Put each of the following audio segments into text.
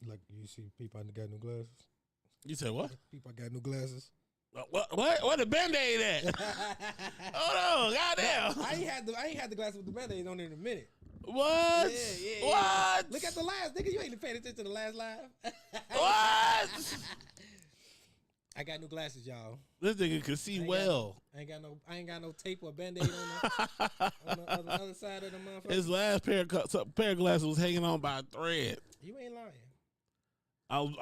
Like you see people I got new glasses. You said what? People I got new glasses. What? What the Band-Aid at? Hold on, goddamn. I ain't had the glasses with the Band-Aid on it in a minute. What? Yeah. What? Look at the last nigga. You ain't paying attention to the last live. What? I got new glasses, y'all. This nigga can see well. I ain't got no tape or Band-Aid on the other side of the motherfucker. His last pair of glasses was hanging on by a thread. You ain't lying. I was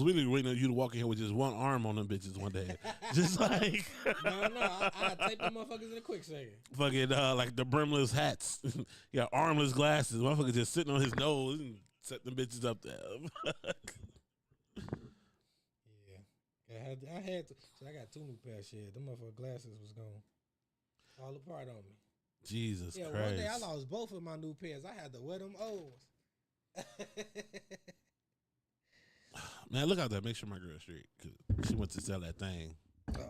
really waiting on you to walk in here with just one arm on them bitches one day. Just like No, I tape them motherfuckers in a quick second. Fucking like the brimless hats. Yeah, armless glasses. Motherfucker just sitting on his nose and set them bitches up there. Yeah. I had to. So I got 2 new pair of shit. Them motherfucker glasses was gone. All apart on me. Jesus Christ. One day I lost both of my new pairs. I had to wear them O's. Man, look out there. Make sure my girl's straight. Cause she went to sell that thing. Oh.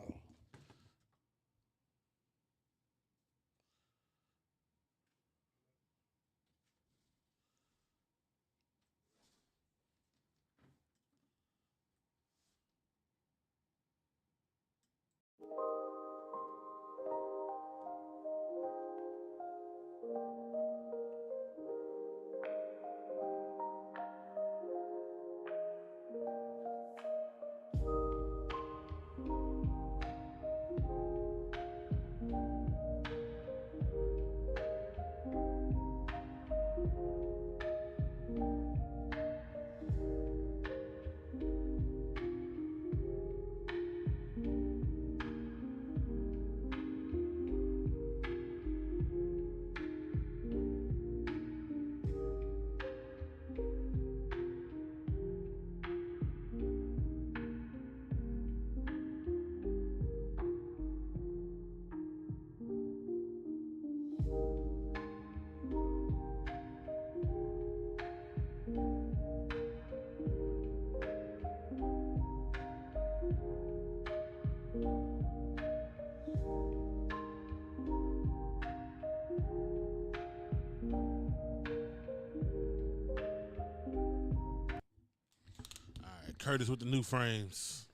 Curtis with the new frames.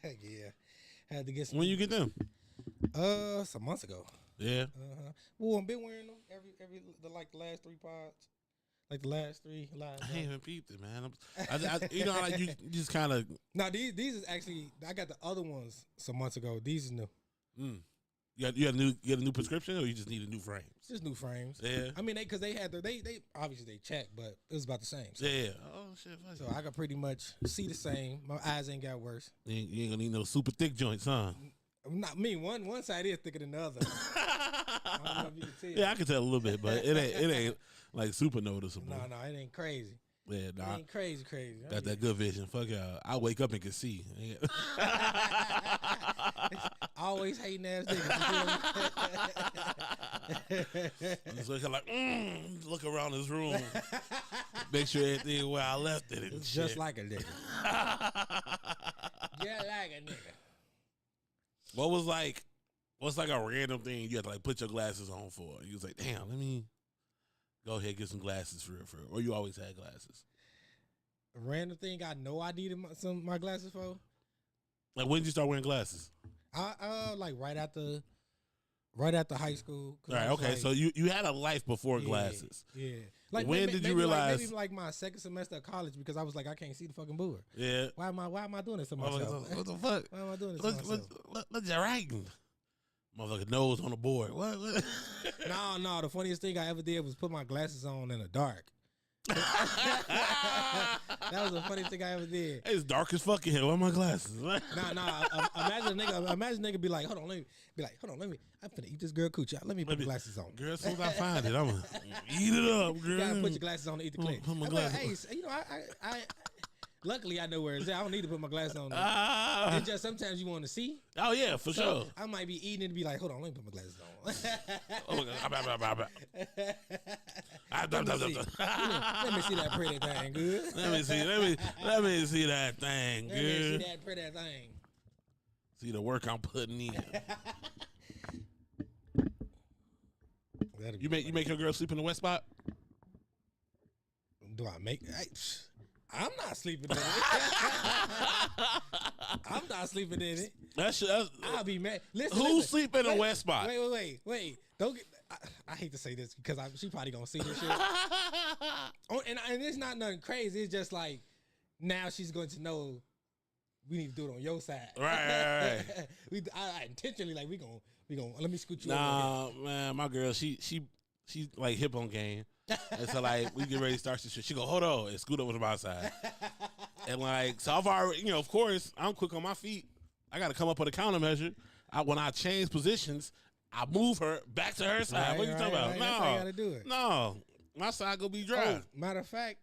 Yeah. Had to get some. When you get them? Some months ago. Yeah. Well, I've been wearing them the last 3 pods. Like the last 3 lives. I ain't even peeped it, man. You know, like you just kind of. No, these is actually, I got the other ones some months ago. These is new. You You got a new prescription, or you just need a new frame? Just new frames. Yeah. I mean, because they had they obviously they checked, but it was about the same. So. Yeah. Oh shit. So I could pretty much see the same. My eyes ain't got worse. You ain't gonna need no super thick joints, huh? Not me. One side is thicker than the other. I don't know if you can tell. Yeah, I can tell a little bit, but it ain't like super noticeable. No, it ain't crazy. Yeah, nah. It ain't crazy. Got that good vision. Fuck y'all. I wake up and can see. Always hating ass niggas. I'm just looking like, look around this room. Make sure everything where I left it. And Just shit. like a nigga. Just like a nigga. What's like a random thing you had to like put your glasses on for? You was like, damn, let me go ahead and get some glasses for real. Or you always had glasses? A random thing I know I needed my glasses for. Like, when did you start wearing glasses? I like right after high school. All right, okay. Like, so you had a life before glasses. Yeah. Like when did you realize? Maybe like my second semester of college, because I was like, I can't see the fucking board. Yeah. Why am I doing this to myself? What the fuck? Why am I doing this to myself? What's your writing? Motherfucker nose on the board. What? No. The funniest thing I ever did was put my glasses on in the dark. That was the funniest thing I ever did. It's dark as fuck in here. Where are my glasses? Imagine a nigga be like, hold on, let me. I'm finna eat this girl coochie. Let me put my glasses on. Girl, as soon as I find it, I'm gonna eat it up, girl. You gotta put your glasses on to eat the clip. Put my glasses. Hey, I luckily I know where it's at. I don't need to put my glasses on. It's just sometimes you want to see. Oh yeah, for sure. I might be eating and be like, hold on, let me put my glasses on. Oh my God. Let me see that pretty thing, good. Let me see that thing, good. Let me see that pretty thing. See the work I'm putting in. You make your girl sleep in the wet spot? Do I make? I'm not sleeping in it. I'm not sleeping in it. I'll be mad. Listen. Sleep in a wet spot? Wait. Don't get. I hate to say this because she probably gonna see this shit. And it's not nothing crazy. It's just like now she's going to know we need to do it on your side. Right. I intentionally like we gonna let me scoot you. Nah, man, my girl, she's like hip on game. And so like we get ready to start this shit. She go, hold on, and scoot over to my side. And like, so I've already, of course, I'm quick on my feet. I got to come up with a countermeasure. When I change positions, I move her back to her side. What are you talking about? No, that's how you gotta do it. No, my side gonna be dry. Oh, matter of fact,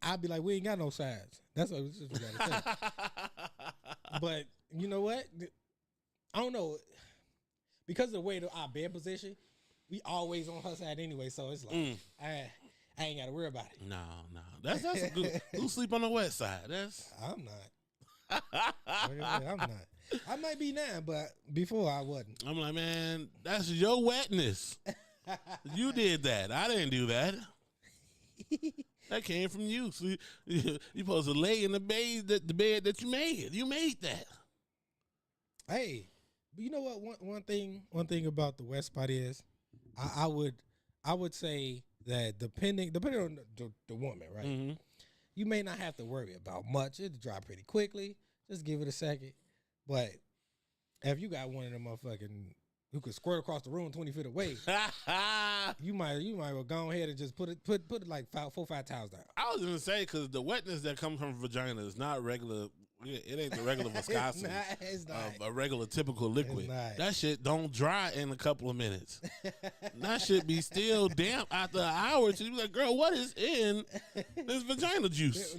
I'd be like, we ain't got no sides. That's what we gotta say. But you know what? I don't know, because of the way our bed position, we always on her side anyway. So it's like I ain't gotta worry about it. No. That's a good. Who sleep on the west side? I'm not. I'm not. I might be now, but before I wasn't. I'm like, man, that's your wetness. You did that. I didn't do that. That came from you. So you supposed to lay in the bed that you made. You made that. Hey, but you know what? One thing about the wet spot is, I would say that depending on the woman, right? Mm-hmm. You may not have to worry about much. It'll dry pretty quickly. Just give it a second. But if you got one of them motherfucking who could squirt across the room 20 feet away, you might well go ahead and just put it like 4 or 5 towels down. I was gonna say, because the wetness that comes from vagina is not regular. It ain't the regular viscosity it's not. of a regular typical liquid. That shit don't dry in a couple of minutes. That shit be still damp after an hour or two. You be like, girl, what is in this vagina juice?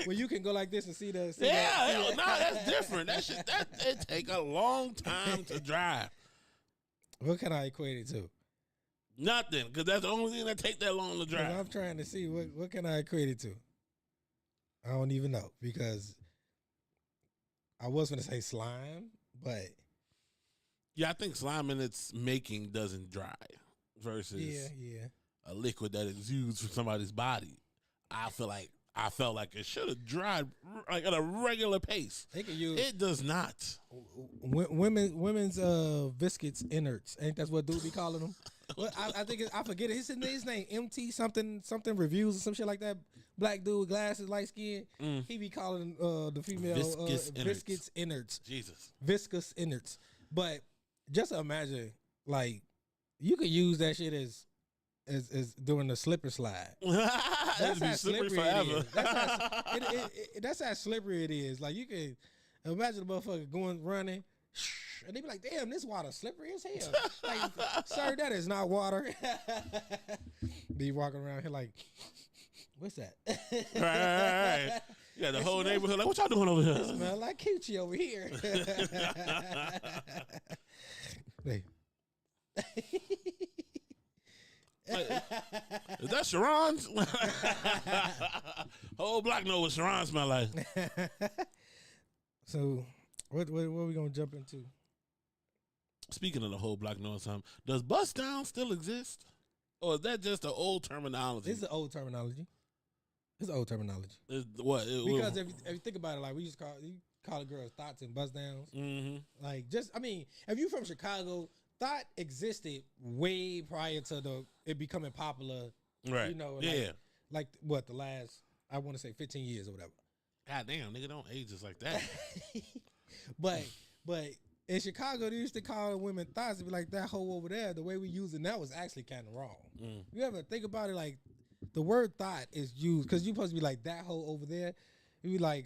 When you can go like this and see the that's different. That shit it take a long time to dry. What can I equate it to? Nothing, because that's the only thing that take that long to dry. I'm trying to see what can I equate it to. I don't even know, because I was going to say slime, but yeah, I think slime in its making doesn't dry versus a liquid that is used for somebody's body. I felt like it should have dried like at a regular pace. It does not. Women's viscous innards, ain't that's what dude be calling them? Well, I think I forget it. His name MT something reviews or some shit like that. Black dude with glasses, light skin. He be calling the female viscous innards. Jesus, viscous innards. But just imagine, like, you could use that shit as doing the slipper slide. That's be slippery forever. That's how slippery it is. Like, you can imagine a motherfucker going running, and they be like, "Damn, this water slippery as hell." Like, sir, that is not water. Be walking around here like, what's that? Right. Yeah, the whole neighborhood like, what y'all doing over here? It smell like coochie over here. Hey. Is that Sharon's? Whole block know what Sharon smell like. So, what are we gonna jump into? Speaking of the whole block knowing something, does bust down still exist? Or is that just an old terminology? It's an old terminology. It's old terminology. What? Because if you think about it, like, we just call it girls thoughts and bust downs. Mm-hmm. Like, if you from Chicago, thought existed way prior to it becoming popular. Right. You know. Yeah. Like what, the last, I want to say 15 years or whatever. God damn, nigga, don't age us like that. but in Chicago, they used to call women thoughts and be like, that hoe over there. The way we use it now is actually kind of wrong. Mm. You ever think about it? Like, the word thought is used because you're supposed to be like, that hoe over there. You be like,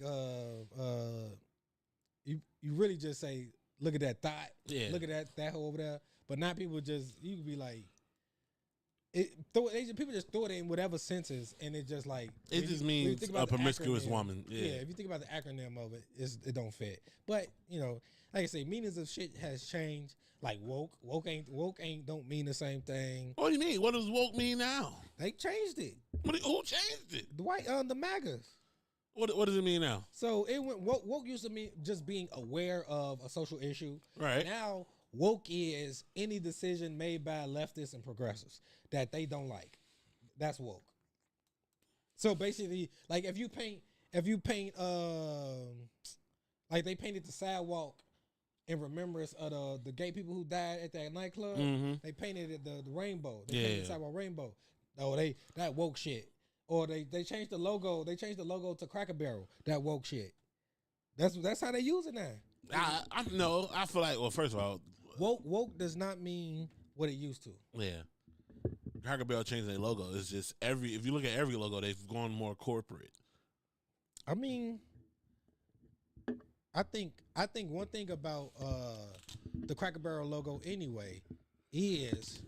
you really just say, look at that thought. Yeah. Look at that hoe over there. But not people just, you could be like, people just throw it in whatever senses, and it just like, it just means a promiscuous woman. Yeah. If you think about the acronym of it, it don't fit. But like I say, meanings of shit has changed. Like woke ain't don't mean the same thing. What do you mean? What does woke mean now? They changed it. Who changed it? The MAGAs. What does it mean now? So it went woke used to mean just being aware of a social issue. Right. Now woke is any decision made by leftists and progressives that they don't like. That's woke. So basically, like if you paint like they painted the sidewalk in remembrance of the gay people who died at that nightclub. Mm-hmm. They painted it the rainbow. They Yeah. painted the sidewalk rainbow. Oh, that woke shit. Or they changed the logo. They changed the logo to Cracker Barrel. That woke shit. That's how they use it now. I know. I feel like, well, first of all, Woke does not mean what it used to. yeah. Cracker Barrel changed their logo. It's just if you look at every logo, they've gone more corporate. I mean, I think one thing about the Cracker Barrel logo anyway is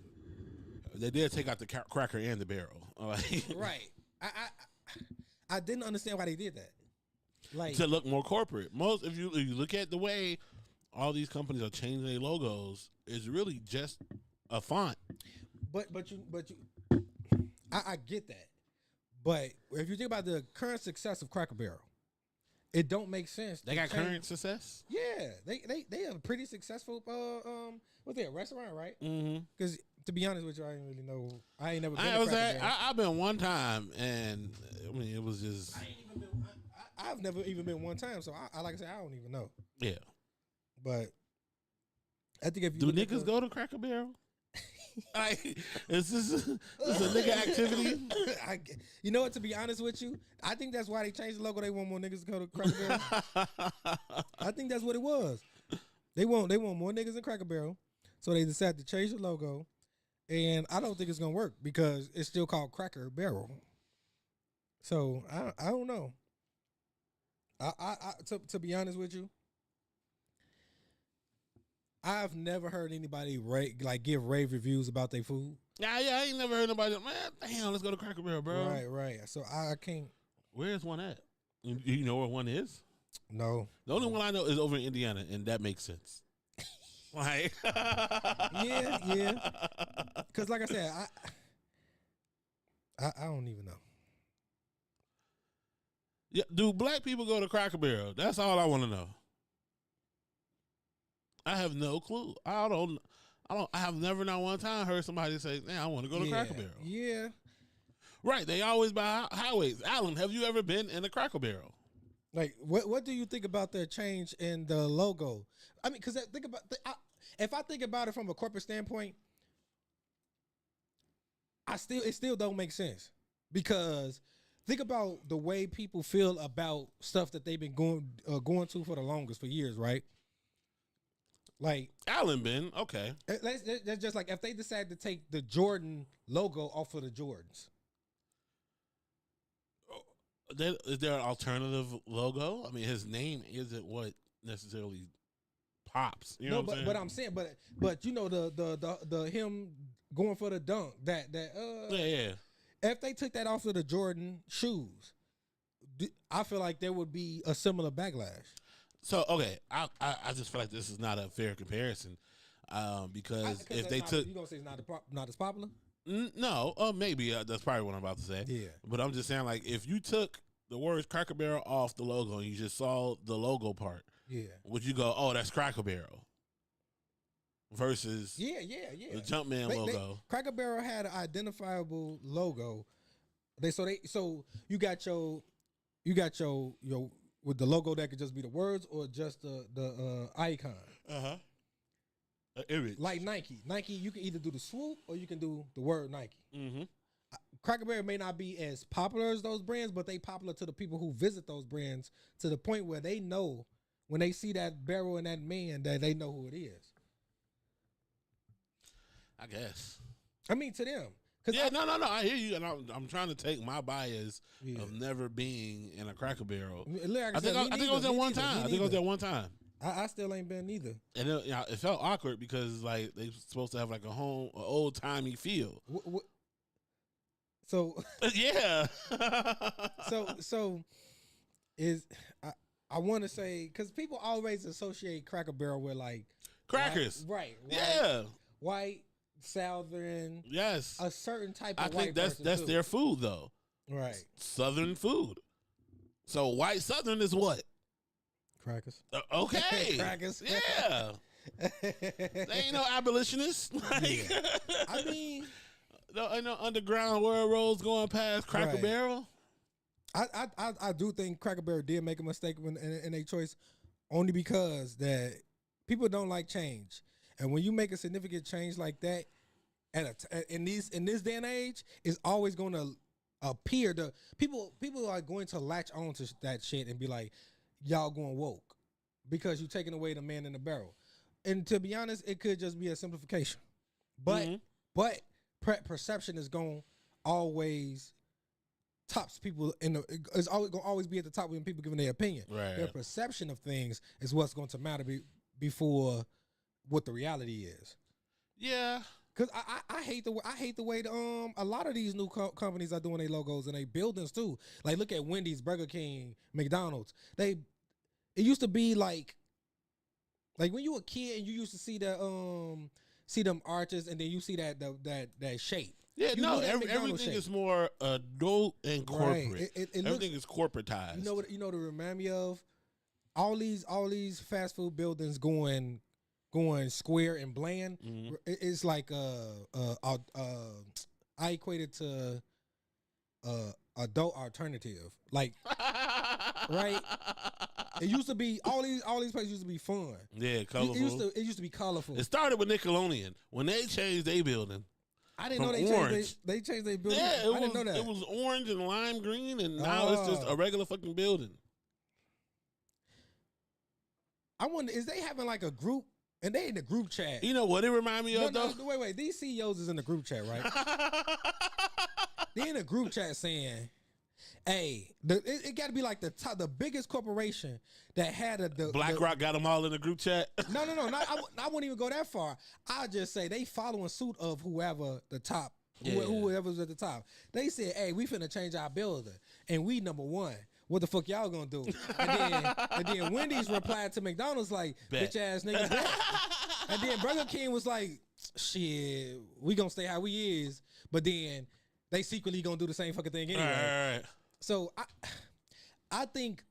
they did take out the cracker and the barrel. right. I didn't understand why they did that. Like to look more corporate. If you look at the way all these companies are changing their logos, it's really just a font. But I get that. But if you think about the current success of Cracker Barrel, it don't make sense. They got current success? Yeah. They have a pretty successful what's that, restaurant, right? Mm-hmm. Because to be honest with you, I didn't really know. I ain't never been to Cracker Barrel. I've been one time, and I mean it was just I've never even been one time, so I like I said, I don't even know. Yeah. But I think if you do niggas go to Cracker Barrel? Is this a nigga activity? You know what? To be honest with you, I think that's why they changed the logo. They want more niggas to go to Cracker Barrel. I think that's what it was. They want more niggas in Cracker Barrel, so they decided to change the logo. And I don't think it's gonna work because it's still called Cracker Barrel. So I don't know. To be honest with you, I've never heard anybody give rave reviews about their food. Yeah, I ain't never heard nobody. Man, damn, let's go to Cracker Barrel, bro. Right. So I can't. Where's one at? You know where one is? No. The only one I know is over in Indiana, and that makes sense. Like, yeah. Because like I said, I don't even know. Yeah, do black people go to Cracker Barrel? That's all I want to know. I have no clue. I have never not one time heard somebody say, "Man, I want to go to Cracker Barrel." Yeah. Right. They always buy highways. Alan, have you ever been in a Cracker Barrel? Like, what do you think about their change in the logo? I mean, because if I think about it from a corporate standpoint, it still don't make sense. Because think about the way people feel about stuff that they've been going to for the longest, for years, right? Like Allen Ben, okay. that's just like if they decide to take the Jordan logo off of the Jordans. Is there an alternative logo? I mean, his name isn't what necessarily pops. You know what I'm saying? But you know the him going for the dunk yeah. If they took that off of the Jordan shoes, I feel like there would be a similar backlash. So okay, I just feel like this is not a fair comparison, because if they took, you gonna say it's not as popular. No, maybe that's probably what I'm about to say. Yeah, but I'm just saying, like, if you took the words Cracker Barrel off the logo and you just saw the logo part, yeah, would you go, "Oh, that's Cracker Barrel"? Versus the Jumpman logo. Cracker Barrel had an identifiable logo. So you got your with the logo that could just be the words or just the icon. Image. Like Nike, you can either do the swoop or you can do the word Nike. Mm-hmm. Cracker Barrel may not be as popular as those brands, but they popular to the people who visit those brands to the point where they know when they see that barrel and that man that they know who it is. I guess. I mean, to them. Yeah, no. I hear you, and I'm trying to take my bias of never being in a Cracker Barrel. I think I was there one time. I think I was there one time. I still ain't been either. And it felt awkward because like they supposed to have like an old timey feel. So yeah. so is I want to say because people always associate Cracker Barrel with like crackers, right? Yeah, white. Southern, yes, a certain type of. I think that's their food though, right? Southern food. So white Southern is what? Crackers. Okay, crackers. Yeah, they ain't no abolitionists. Like, yeah. I mean, no underground railroads going past Cracker Barrel. I do think Cracker Barrel did make a mistake in a choice, only because that people don't like change. And when you make a significant change like that, in this day and age, it's always going to appear people are going to latch on to that shit and be like, y'all going woke because you're taking away the man in the barrel. And to be honest, it could just be a simplification. But perception is going to always tops people it's always going to always be at the top when people giving their opinion. Right. Their perception of things is what's going to matter before what the reality is. Yeah, because I hate the way a lot of these new companies are doing their logos and their buildings too. Like look at Wendy's, Burger King, McDonald's. It used to be like when you were a kid and you used to see them arches and then you see that shape. Yeah, everything is more adult and corporate. Right. Everything is corporatized. You know to remind me of all these fast food buildings going square and bland. Mm-hmm. It's like I equated to adult alternative, like right. It used to be all these places used to be fun. Yeah, colorful. It used to be colorful. It started with Nickelodeon when they changed their building. I didn't know they changed their building. Yeah, I didn't know that. It was orange and lime green, and now it's just a regular fucking building. I wonder, is they having like a group? And they in the group chat. You know what it remind me of, though? Wait. These CEOs is in the group chat, right? They in a group chat saying, hey, it got to be like the biggest corporation that had BlackRock got them all in the group chat? No. I wouldn't even go that far. I'll just say they following suit of whoever's at the top. They said, hey, we finna change our building. And we number one. What the fuck y'all gonna do? And then Wendy's replied to McDonald's like, bitch ass nigga. And then Burger King was like, shit, we gonna stay how we is. But then they secretly gonna do the same fucking thing anyway. All right. So I think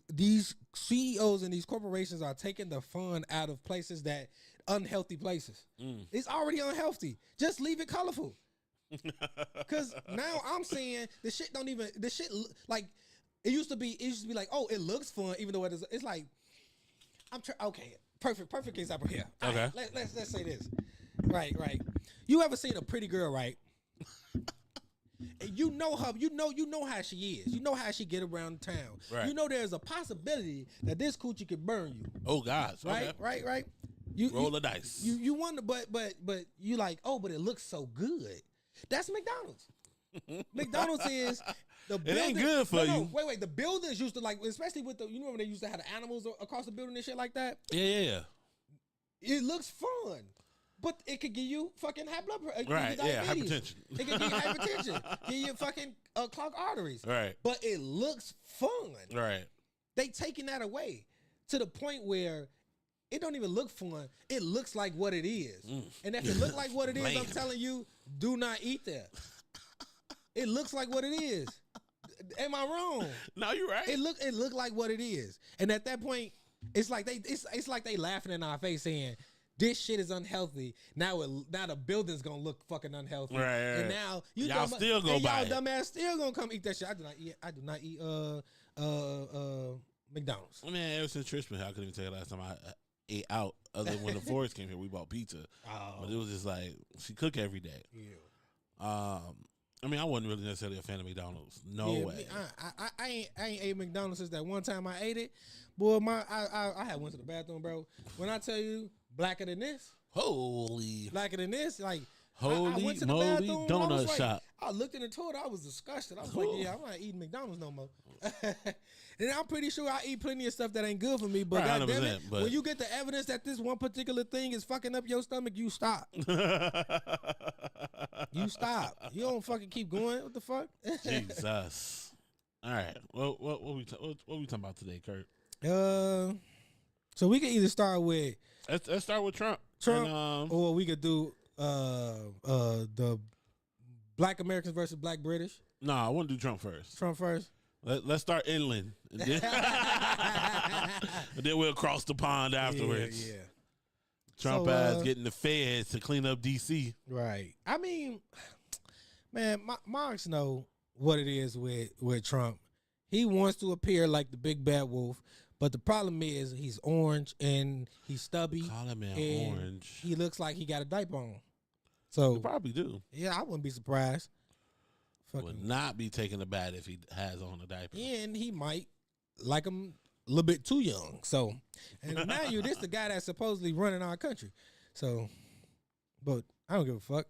these CEOs and these corporations are taking the fun out of places that unhealthy places. It's already unhealthy. Just leave it colorful. Cause now I'm saying the shit like. It used to be like, oh, it looks fun, even though it's like, okay, perfect example here. Okay, right, let's say this, right. You ever seen a pretty girl, right? And you know her, you know how she is, you know how she get around town. Right. You know there's a possibility that this coochie could burn you. Oh gosh, right, okay. right. roll the dice. You wonder, but you like, oh, but it looks so good. That's McDonald's. McDonald's is the building. It ain't good for you. Wait. The buildings used to like, especially with the, you know when they used to have the animals across the building and shit like that. Yeah. It looks fun, but it could give you fucking high blood pressure. Right? Yeah, hypertension. It could give you hypertension. Give you fucking clogged arteries. Right. But it looks fun. Right. They taking that away to the point where it don't even look fun. It looks like what it is. And if it look like what it is, I'm telling you, do not eat that. It looks like what it is. Am I wrong? No, you're right. It look like what it is. And at that point, it's like they laughing in our face saying, this shit is unhealthy. Now the building's gonna look fucking unhealthy. Right. And now y'all still gonna buy it. Y'all dumbass still gonna come eat that shit. I do not eat McDonald's. I mean, ever since Trish been here, I couldn't even tell you last time I ate out. Other than when the Forest came here, we bought pizza. But it was just like she cook every day. Yeah. I mean, I wasn't really necessarily a fan of McDonald's. No way. I ain't ate McDonald's since that one time I ate it. Boy, I had went to the bathroom, bro. When I tell you blacker than this, blacker than this, like holy I went to the moly bathroom, donut shop. I looked in the toilet, I was disgusted. I was like, yeah, I'm not eating McDonald's no more. And I'm pretty sure I eat plenty of stuff that ain't good for me. But right, goddamn it, but when you get the evidence that this one particular thing is fucking up your stomach, you stop. You stop. You don't fucking keep going. What the fuck? Jesus. All right. Well, what we talking about today, Kurt? So we can either start with let's start with Trump, and, or we could do the Black Americans versus Black British. No, I want to do Trump first. Trump first. Let's start inland, and then, and then we'll cross the pond afterwards. Yeah. Trump ass getting the feds to clean up D.C. Right. I mean, man, Marks know what it is with Trump. He wants to appear like the big bad wolf, but the problem is he's orange and he's stubby. Call him man orange. He looks like he got a diaper on. So he probably do. Yeah, I wouldn't be surprised. Would not be taking a bath if he has on a diaper. And he might like him a little bit too young. So, and mind you, this the guy that's supposedly running our country. So, but I don't give a fuck.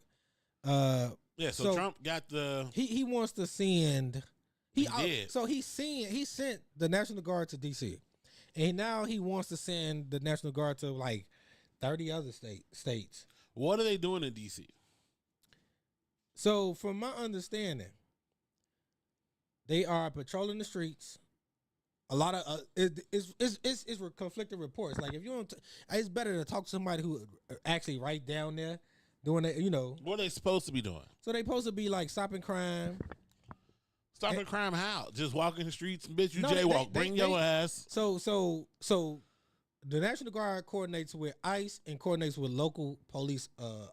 Yeah. So Trump got the. He wants to send. He did. So he sent the National Guard to D.C. And now he wants to send the National Guard to like 30 other states. What are they doing in D.C.? So, from my understanding, they are patrolling the streets. A lot of it's conflicting reports. Like if you don't, it's better to talk to somebody who actually right down there doing it. You know what are they supposed to be doing? So they supposed to be like stopping crime. Stopping crime how? Just walking the streets, bitch. You jaywalk. Bring your ass. So the National Guard coordinates with ICE and coordinates with local police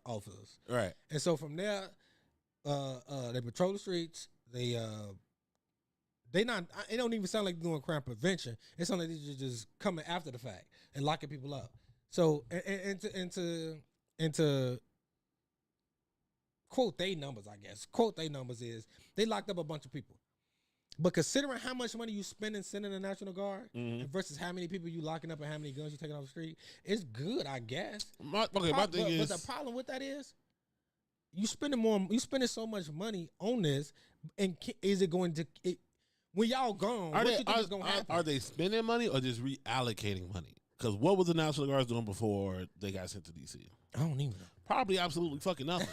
officers. Right. And so from there. They patrol the streets. It don't even sound like doing crime prevention. It sounds like they're just coming after the fact and locking people up. So and to quote their numbers, I guess. Quote their numbers is they locked up a bunch of people. But considering how much money you spending sending the National Guard versus how many people you locking up and how many guns you taking off the street, it's good, I guess. My thing is, but the problem with that is. You spending so much money on this, and is it going to? When y'all gone, what do you think is going to happen? Are they spending money or just reallocating money? Because what was the National Guards doing before they got sent to D.C.? I don't even know. Probably absolutely fucking nothing.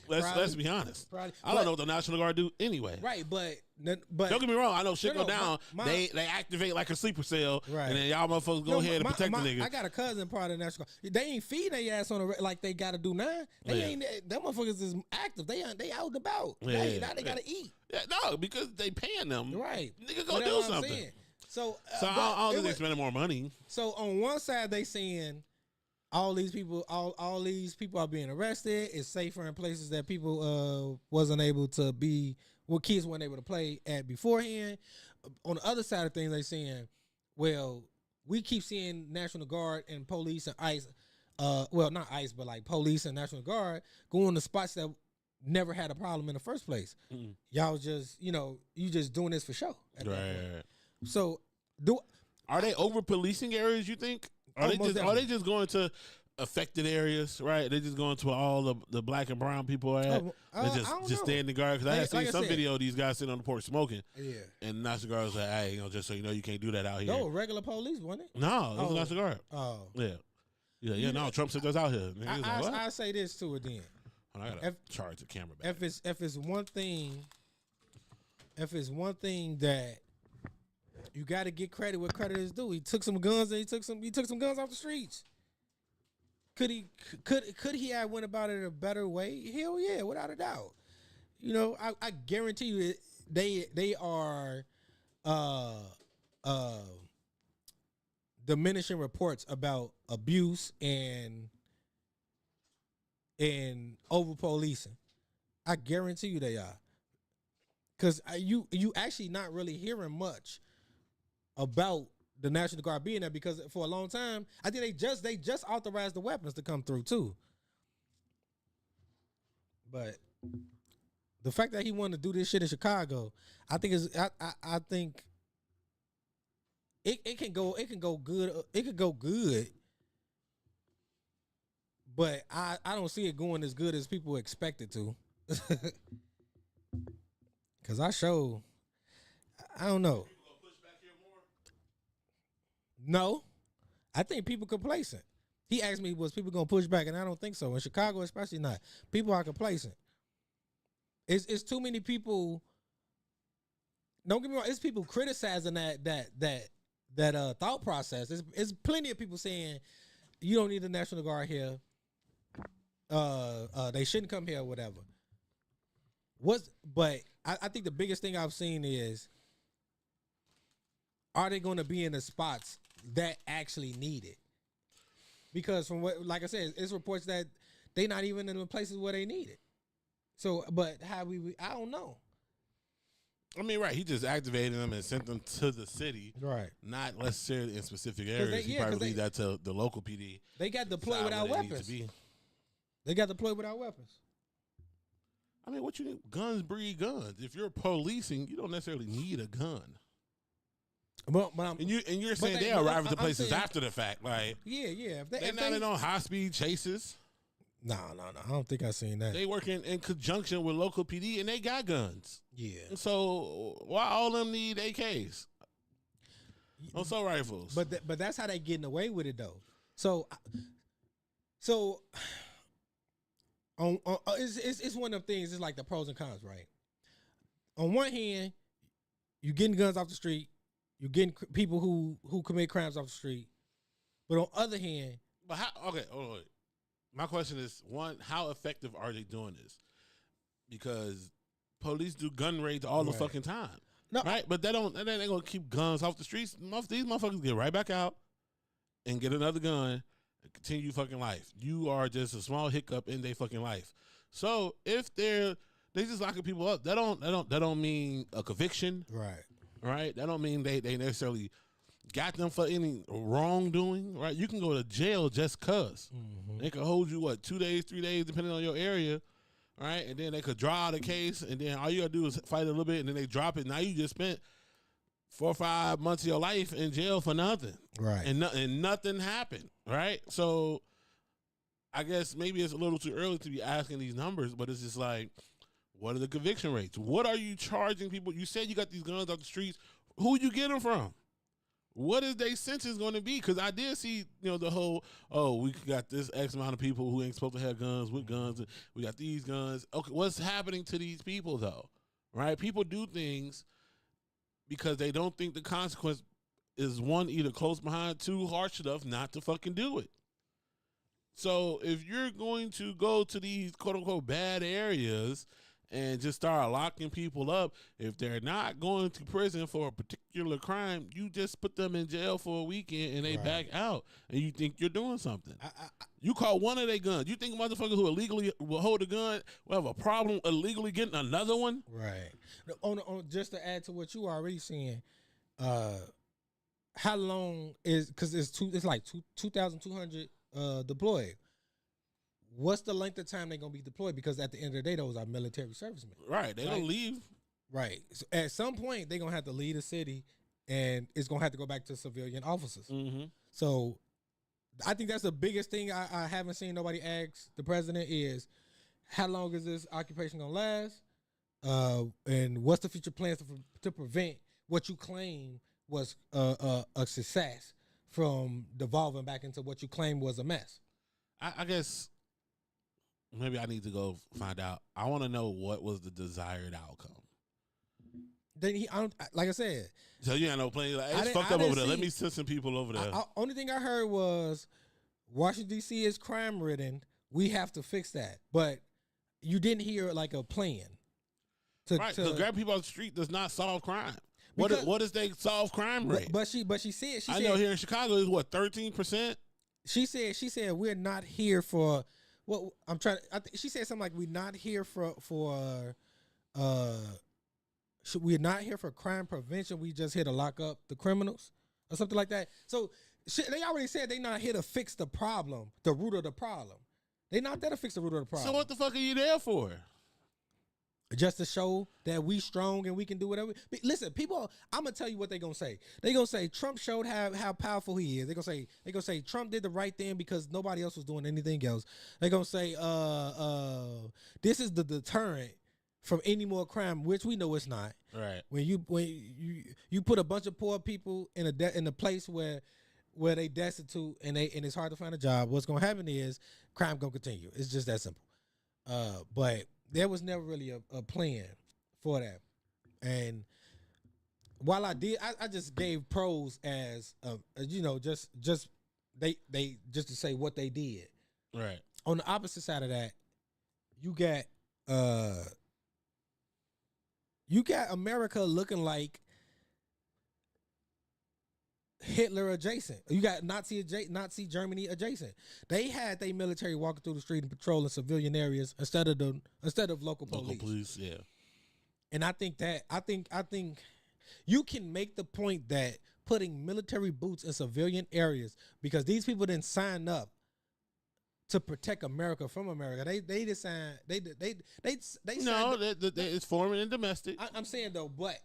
Let's be honest. I don't know what the National Guard do anyway. Right, but don't get me wrong. I know shit go down. They activate like a sleeper cell, right? And then y'all motherfuckers go ahead and protect the nigga. I got a cousin part of the National Guard. They ain't feeding their ass on like they got to do now. They ain't. Them motherfuckers is active. They out and about. Yeah, now they got to eat. Yeah, no, because they paying them. Right, nigga, go do something. So I don't think they spending more money. So on one side they saying. All these people are being arrested. It's safer in places that people wasn't able to be, kids weren't able to play at beforehand. On the other side of things, they saying, well, we keep seeing National Guard and police and ICE, not ICE, but like police and National Guard going to spots that never had a problem in the first place. Mm-mm. Y'all just, you just doing this for show. Right. So are they over policing areas? You think? Are they just going to affected areas, right? They just going to all the black and brown people are at. They just stay in the guard. Because I had seen some video of these guys sitting on the porch smoking. Yeah. And National Guard was like, hey, just so you know, you can't do that out here. No, regular police, wasn't it? No, it was National Guard. Oh. Yeah. No, Trump said that's out here. I say this to it then. I gotta charge the camera back. If it's one thing that you got to get credit where credit is due. He took some guns and he took some guns off the streets. Could he have went about it a better way? Hell yeah, without a doubt. You know, I guarantee you they are diminishing reports about abuse and over policing. I guarantee you they are. Cause you actually not really hearing much about the National Guard being there, because for a long time, I think they just authorized the weapons to come through too. But the fact that he wanted to do this shit in Chicago, I think I think it can go good. It could go good, but I don't see it going as good as people expect it to. Cause I don't know. No, I think people complacent. He asked me, was people gonna push back, and I don't think so. In Chicago, especially not. People are complacent. It's too many people. Don't get me wrong. It's people criticizing that thought process. It's plenty of people saying you don't need the National Guard here. They shouldn't come here or whatever. But I think the biggest thing I've seen is, are they going to be in the spots that actually need it? Because from what, like I said, it's reports that they not even in the places where they need it. So, but I don't know. I mean, right? He just activated them and sent them to the city, right? Not necessarily in specific areas. He probably leave that to the local PD. They got deployed without weapons. They got deployed without weapons. I mean, what you need? Guns breed guns. If you're policing, you don't necessarily need a gun. But you're saying they arrive at the places after the fact, like yeah. They're not on high speed chases. No. I don't think I've seen that. They work in conjunction with local PD, and they got guns. Yeah. So why all of them need AKs? Also rifles. But that's how they getting away with it though. So it's one of the things. It's like the pros and cons, right? On one hand, you getting guns off the street. You're getting people who commit crimes off the street. But on the other hand... But how... Okay, wait. My question is, one, how effective are they doing this? Because police do gun raids all the fucking time. No, right? But they ain't going to keep guns off the streets. These motherfuckers get right back out and get another gun and continue fucking life. You are just a small hiccup in their fucking life. So if they just locking people up, that don't mean a conviction. Right. Right? That don't mean they necessarily got them for any wrongdoing, right? You can go to jail just cause. Mm-hmm. They could hold you, 2 days, 3 days, depending on your area, right? And then they could draw out a case, and then all you gotta do is fight a little bit, and then they drop it. Now you just spent 4 or 5 months of your life in jail for nothing. Right. And nothing happened, right? So I guess maybe it's a little too early to be asking these numbers, but it's just like, what are the conviction rates? What are you charging people? You said you got these guns off the streets. Who you get them from? What is their sentence going to be? Because I did see, the whole, we got this X amount of people who ain't supposed to have guns with guns. And we got these guns. Okay, what's happening to these people, though? Right? People do things because they don't think the consequence is, one, either close behind, two, harsh enough not to fucking do it. So if you're going to go to these quote-unquote bad areas and just start locking people up, if they're not going to prison for a particular crime, you just put them in jail for a weekend and they back out, and you think you're doing something. You caught one of their guns. You think a motherfucker who illegally will hold a gun will have a problem illegally getting another one? Right. Just to add to what you were already saying, how long is, because it's like 2,200 deployed. What's the length of time they're going to be deployed? Because at the end of the day, those are military servicemen. Right. They don't leave. Right. So at some point, they're going to have to leave the city, and it's going to have to go back to civilian officers. Mm-hmm. So I think that's the biggest thing I haven't seen nobody ask the president is how long is this occupation gonna last? And what's the future plans to prevent what you claim was a success from devolving back into what you claim was a mess? I guess maybe I need to go find out. I want to know what was the desired outcome. Then like I said. So you got no plan. Like, it's fucked up over there. Let me send some people over there. Only thing I heard was Washington D.C. is crime ridden. We have to fix that, but you didn't hear like a plan. To grab people on the street does not solve crime. What is they solve crime rate? But she said I know here in Chicago is what 13%. She said we're not here for what I'm trying. She said something like we're not here for we're not here for crime prevention. We just here to lock up the criminals or something like that. So they already said they're not here to fix the problem, the root of the problem. They're not there to fix the root of the problem. So what the fuck are you there for? Just to show that we strong and we can do whatever. Listen, people, I'm gonna tell you what they're gonna say. They're gonna say Trump showed how powerful he is. They're gonna say Trump did the right thing because nobody else was doing anything else. They're gonna say this is the deterrent from any more crime, which we know it's not. Right. When you put a bunch of poor people in a place where they destitute and it's hard to find a job, what's gonna happen is crime gonna continue. It's just that simple. But there was never really a plan for that. And while I did, I just gave pros as just they just to say what they did. Right. On the opposite side of that, you got America looking like Hitler adjacent. You got Nazi Germany adjacent. They had their military walking through the street and patrolling civilian areas instead of local police. Local police, yeah. And I think you can make the point that putting military boots in civilian areas, because these people didn't sign up to protect America from America. They decide it's foreign and domestic. I'm saying though, but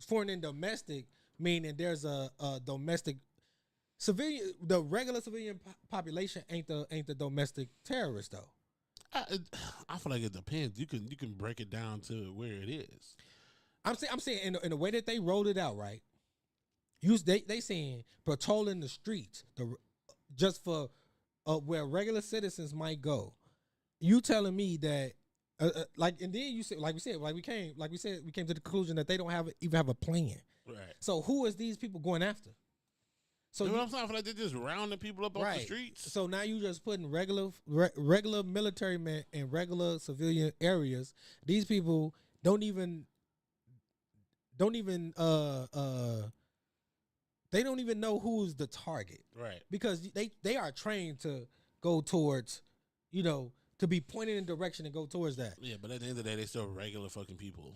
foreign and domestic. Meaning there's a domestic civilian, the regular civilian population ain't the domestic terrorist though. I feel like it depends. You can break it down to where it is. I'm saying in the way that they rolled it out, right? They saying patrolling the streets, just for where regular citizens might go. You telling me that and then you said we came to the conclusion that they don't even have a plan. Right. So who is these people going after? So you know what I'm saying? I feel like they're just rounding people up off the streets. So now you just putting regular military men in regular civilian areas. These people don't even know who's the target. Right. Because they are trained to go towards, to be pointed in direction and go towards that. Yeah, but at the end of the day, they're still regular fucking people.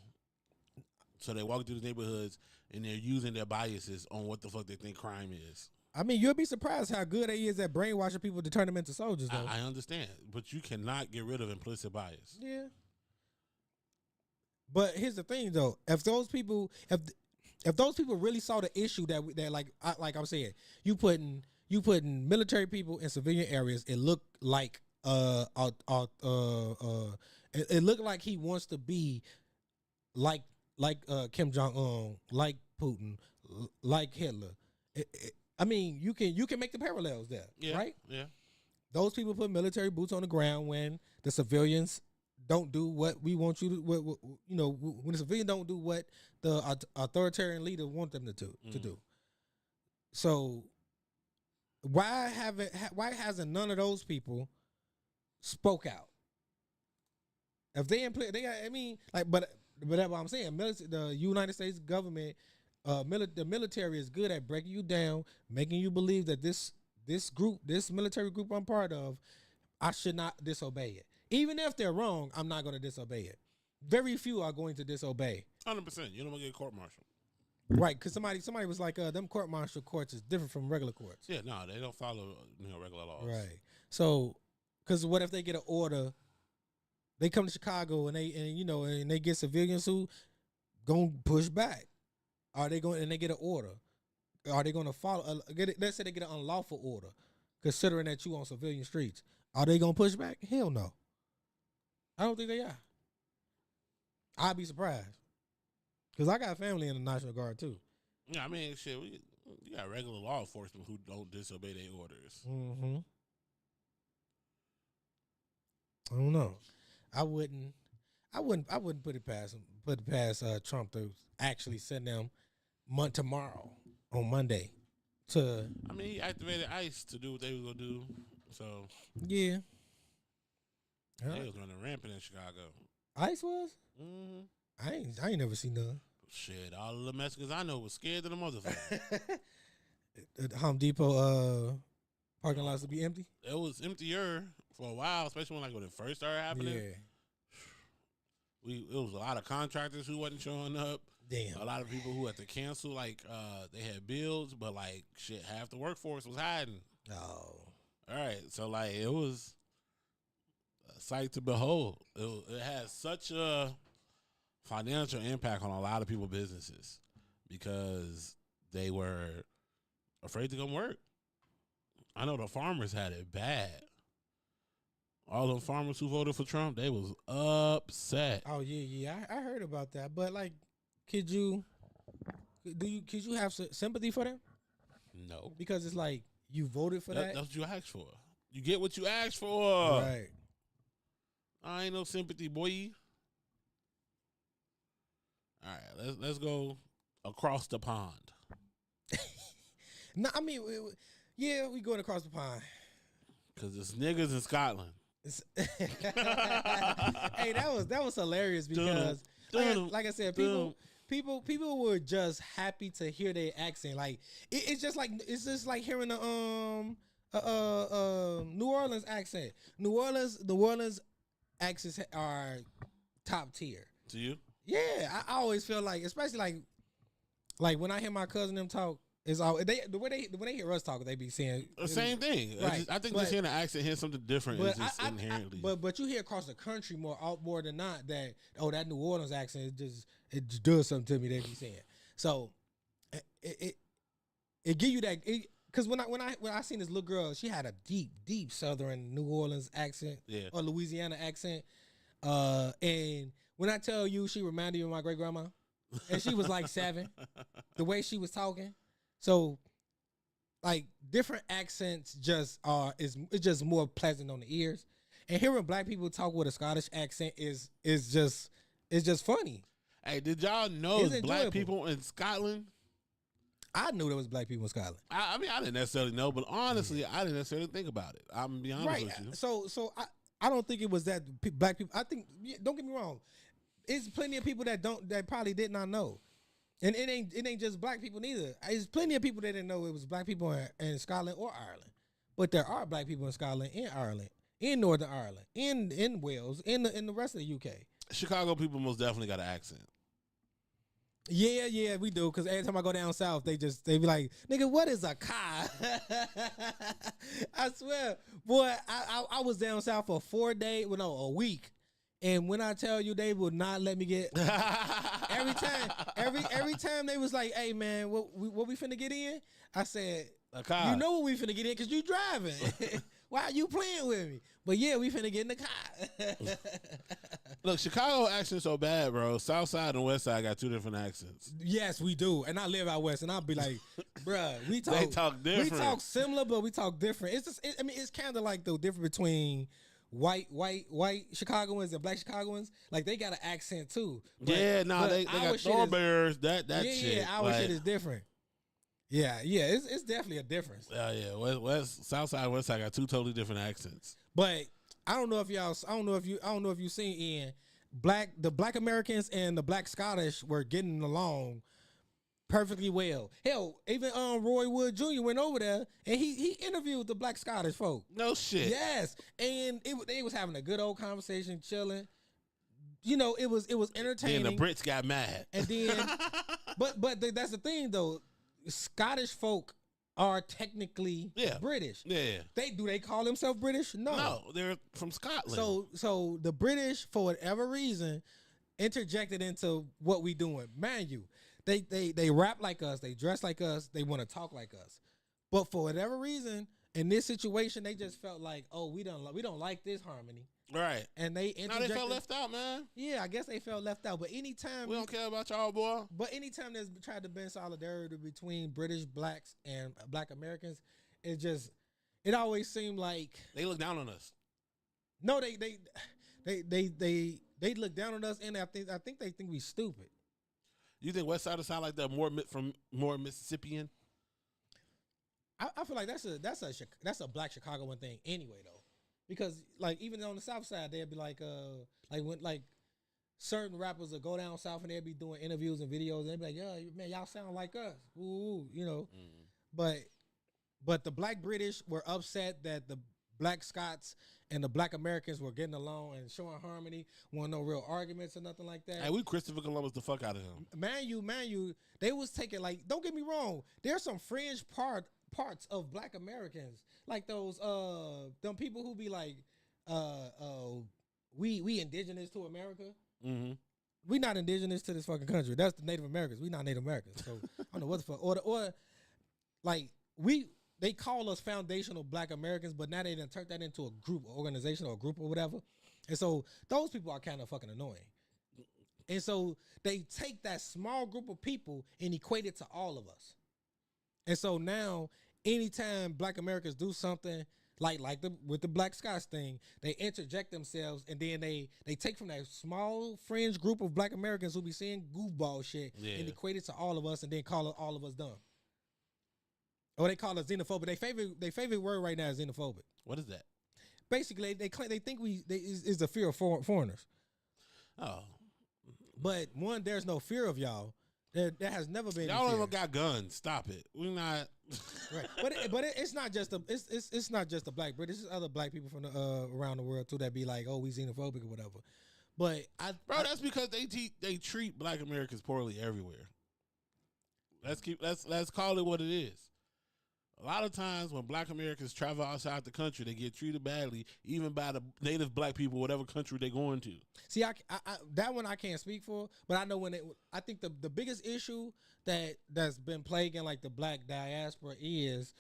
So they walk through the neighborhoods and they're using their biases on what the fuck they think crime is. I mean, you'll be surprised how good they is at brainwashing people to turn them into soldiers, though. I understand, but you cannot get rid of implicit bias. Yeah. But here's the thing, though: if those people really saw the issue that like I'm saying, you putting military people in civilian areas, it looked like it looked like he wants to be like Kim Jong-un, like Putin, like Hitler. I mean, you can make the parallels there, right? Yeah. Those people put military boots on the ground when the civilians don't do what we want you to. When the civilians don't do what the authoritarian leader want them to do. So why hasn't none of those people spoke out? If they but that's what I'm saying. The United States government, the military is good at breaking you down, making you believe that this military group I'm part of, I should not disobey it. Even if they're wrong, I'm not going to disobey it. Very few are going to disobey. 100%. You don't want to get court-martialed. Right, because somebody was like, them court-martial courts is different from regular courts. Yeah, no, they don't follow regular laws. Right. So, because what if they get an order? They come to Chicago and they get civilians who gonna push back. Are they going and they get an order? Are they going to follow? Let's say they get an unlawful order. considering that you on civilian streets. Are they gonna push back? Hell no. I don't think they are. I'd be surprised. Because I got family in the National Guard too. Yeah, I mean, shit, you got regular law enforcement who don't disobey their orders. Mm-hmm. I don't know. I wouldn't put it past Trump to actually send them tomorrow on Monday to. I mean, he activated ICE to do what they were gonna do. So yeah, they was running rampant in Chicago. ICE was. Mm-hmm. I ain't never seen none. Shit, all the Mexicans I know was scared of the motherfucker. The Home Depot parking lots to be empty. It was emptier for a while, especially when it first started happening. Yeah. It was a lot of contractors who wasn't showing up. Damn. A lot of people who had to cancel, they had bills, but shit, half the workforce was hiding. Oh. All right, so it was a sight to behold. It had such a financial impact on a lot of people's businesses because they were afraid to come work. I know the farmers had it bad. All the farmers who voted for Trump, they was upset. Oh yeah. I heard about that, but could you have sympathy for them? No, because it's like you voted for that. That's what you asked for. You get what you asked for. Right. I ain't no sympathy, boy. All right, let's go across the pond. No, I mean, we going across the pond. Cause it's niggas in Scotland. Hey, that was hilarious because, like I said, people were just happy to hear their accent. It's just like hearing the New Orleans accent. New Orleans accents are top tier. To you? Yeah, I always feel especially like when I hear my cousin them talk, it's all when they hear us talk, they be saying the same thing. Right. I think just hearing the accent, hearing something different is just inherently. But you hear across the country more than not that that New Orleans accent it just does something to me. They be saying so it give you that because when I seen this little girl, she had a deep Southern New Orleans accent or Louisiana accent, and when I tell you she reminded me of my great grandma, and she was 7, the way she was talking. So, different accents it's just more pleasant on the ears, and hearing black people talk with a Scottish accent is just funny. Hey, did y'all know black people in Scotland? I knew there was black people in Scotland. I mean, I didn't necessarily know, but honestly, I didn't necessarily think about it. I'm gonna be honest with you. So I don't think it was that black people. I think, don't get me wrong, it's plenty of people that probably did not know. And it ain't just black people neither. There's plenty of people that didn't know it was black people in Scotland or Ireland. But there are black people in Scotland and Ireland, in Northern Ireland, in Wales, in the rest of the UK. Chicago people most definitely got an accent. Yeah, we do. Because every time I go down south, they be like, nigga, what is a car? I swear. Boy, I was down south for a week. And when I tell you, they would not let me get every time they was like, "Hey man, what we finna get in?" I said, "A car." You know what we finna get in because you driving. Why are you playing with me? But yeah, we finna get in the car. Look, Chicago accent so bad, bro. South side and west side got two different accents. Yes, we do. And I live out west, and I'll be like, bruh, they talk different. We talk similar, but we talk different. It's just, it's kind of like the difference between white Chicagoans and black Chicagoans. Like they got an accent too. But, they got thoroughbreds. That shit. Yeah, our shit is different. Yeah, it's definitely a difference. Yeah. West, South side, west side got two totally different accents. But I don't know if you seen Ian, the black Americans and the black Scottish were getting along perfectly well. Hell, even Roy Wood Jr. went over there and he interviewed the black Scottish folk. No shit. Yes, and they was having a good old conversation, chilling. You know, it was entertaining. Then the Brits got mad. And then, but that's the thing though. Scottish folk are technically British. Yeah. They call themselves British? No, they're from Scotland. So the British, for whatever reason, interjected into what we doing. Man, they rap like us, they dress like us, they want to talk like us. But for whatever reason, in this situation, they just felt like, oh, we don't like this harmony. Right. And they they felt left out, man. Yeah, I guess they felt left out. But anytime we don't care about y'all, boy. But anytime there's tried to bend solidarity between British blacks and Black Americans, it always seemed like they look down on us. No, they look down on us, and I think they think we stupid. You think West Siders sound like they're more Mississippian? I feel like that's a Black Chicagoan thing anyway, though, because like even on the South Side they'd be like when certain rappers will go down south and they'd be doing interviews and videos and they'd be like, yeah, man, y'all sound like us, ooh, you know. But the Black British were upset that the Black Scots and the Black Americans were getting along and showing harmony. Wasn't no real arguments or nothing like that. Hey, we Christopher Columbus the fuck out of him. Man, you, they was taking, like, don't get me wrong, there's some fringe parts of Black Americans, like those them people who be like, we indigenous to America. Mm-hmm. We not indigenous to this fucking country. That's the Native Americans. We not Native Americans. So I don't know what the fuck. Or like they call us foundational Black Americans, but now they done turned that into a group, organization, or a group or whatever. And so those people are kind of fucking annoying. And so they take that small group of people and equate it to all of us. And so now, anytime Black Americans do something with the Black Scots thing, they interject themselves, and then they take from that small fringe group of Black Americans who be saying goofball shit and equate it to all of us, and then call it all of us dumb. Or they call us xenophobic. Their favorite word right now is xenophobic. What is that? Basically, they think is the fear of foreigners. Oh, but one, there's no fear of y'all. There has never been. Y'all don't got guns. Stop it. We're not. Right. But it's not just it's not just the Black British. It's other Black people from around the world too that be like, oh, we xenophobic or whatever. But that's because they treat Black Americans poorly everywhere. Let's call it what it is. A lot of times when Black Americans travel outside the country, they get treated badly, even by the native Black people, whatever country they're going to. See, I that one I can't speak for, but I know I think the biggest issue that's been plaguing like the Black diaspora is,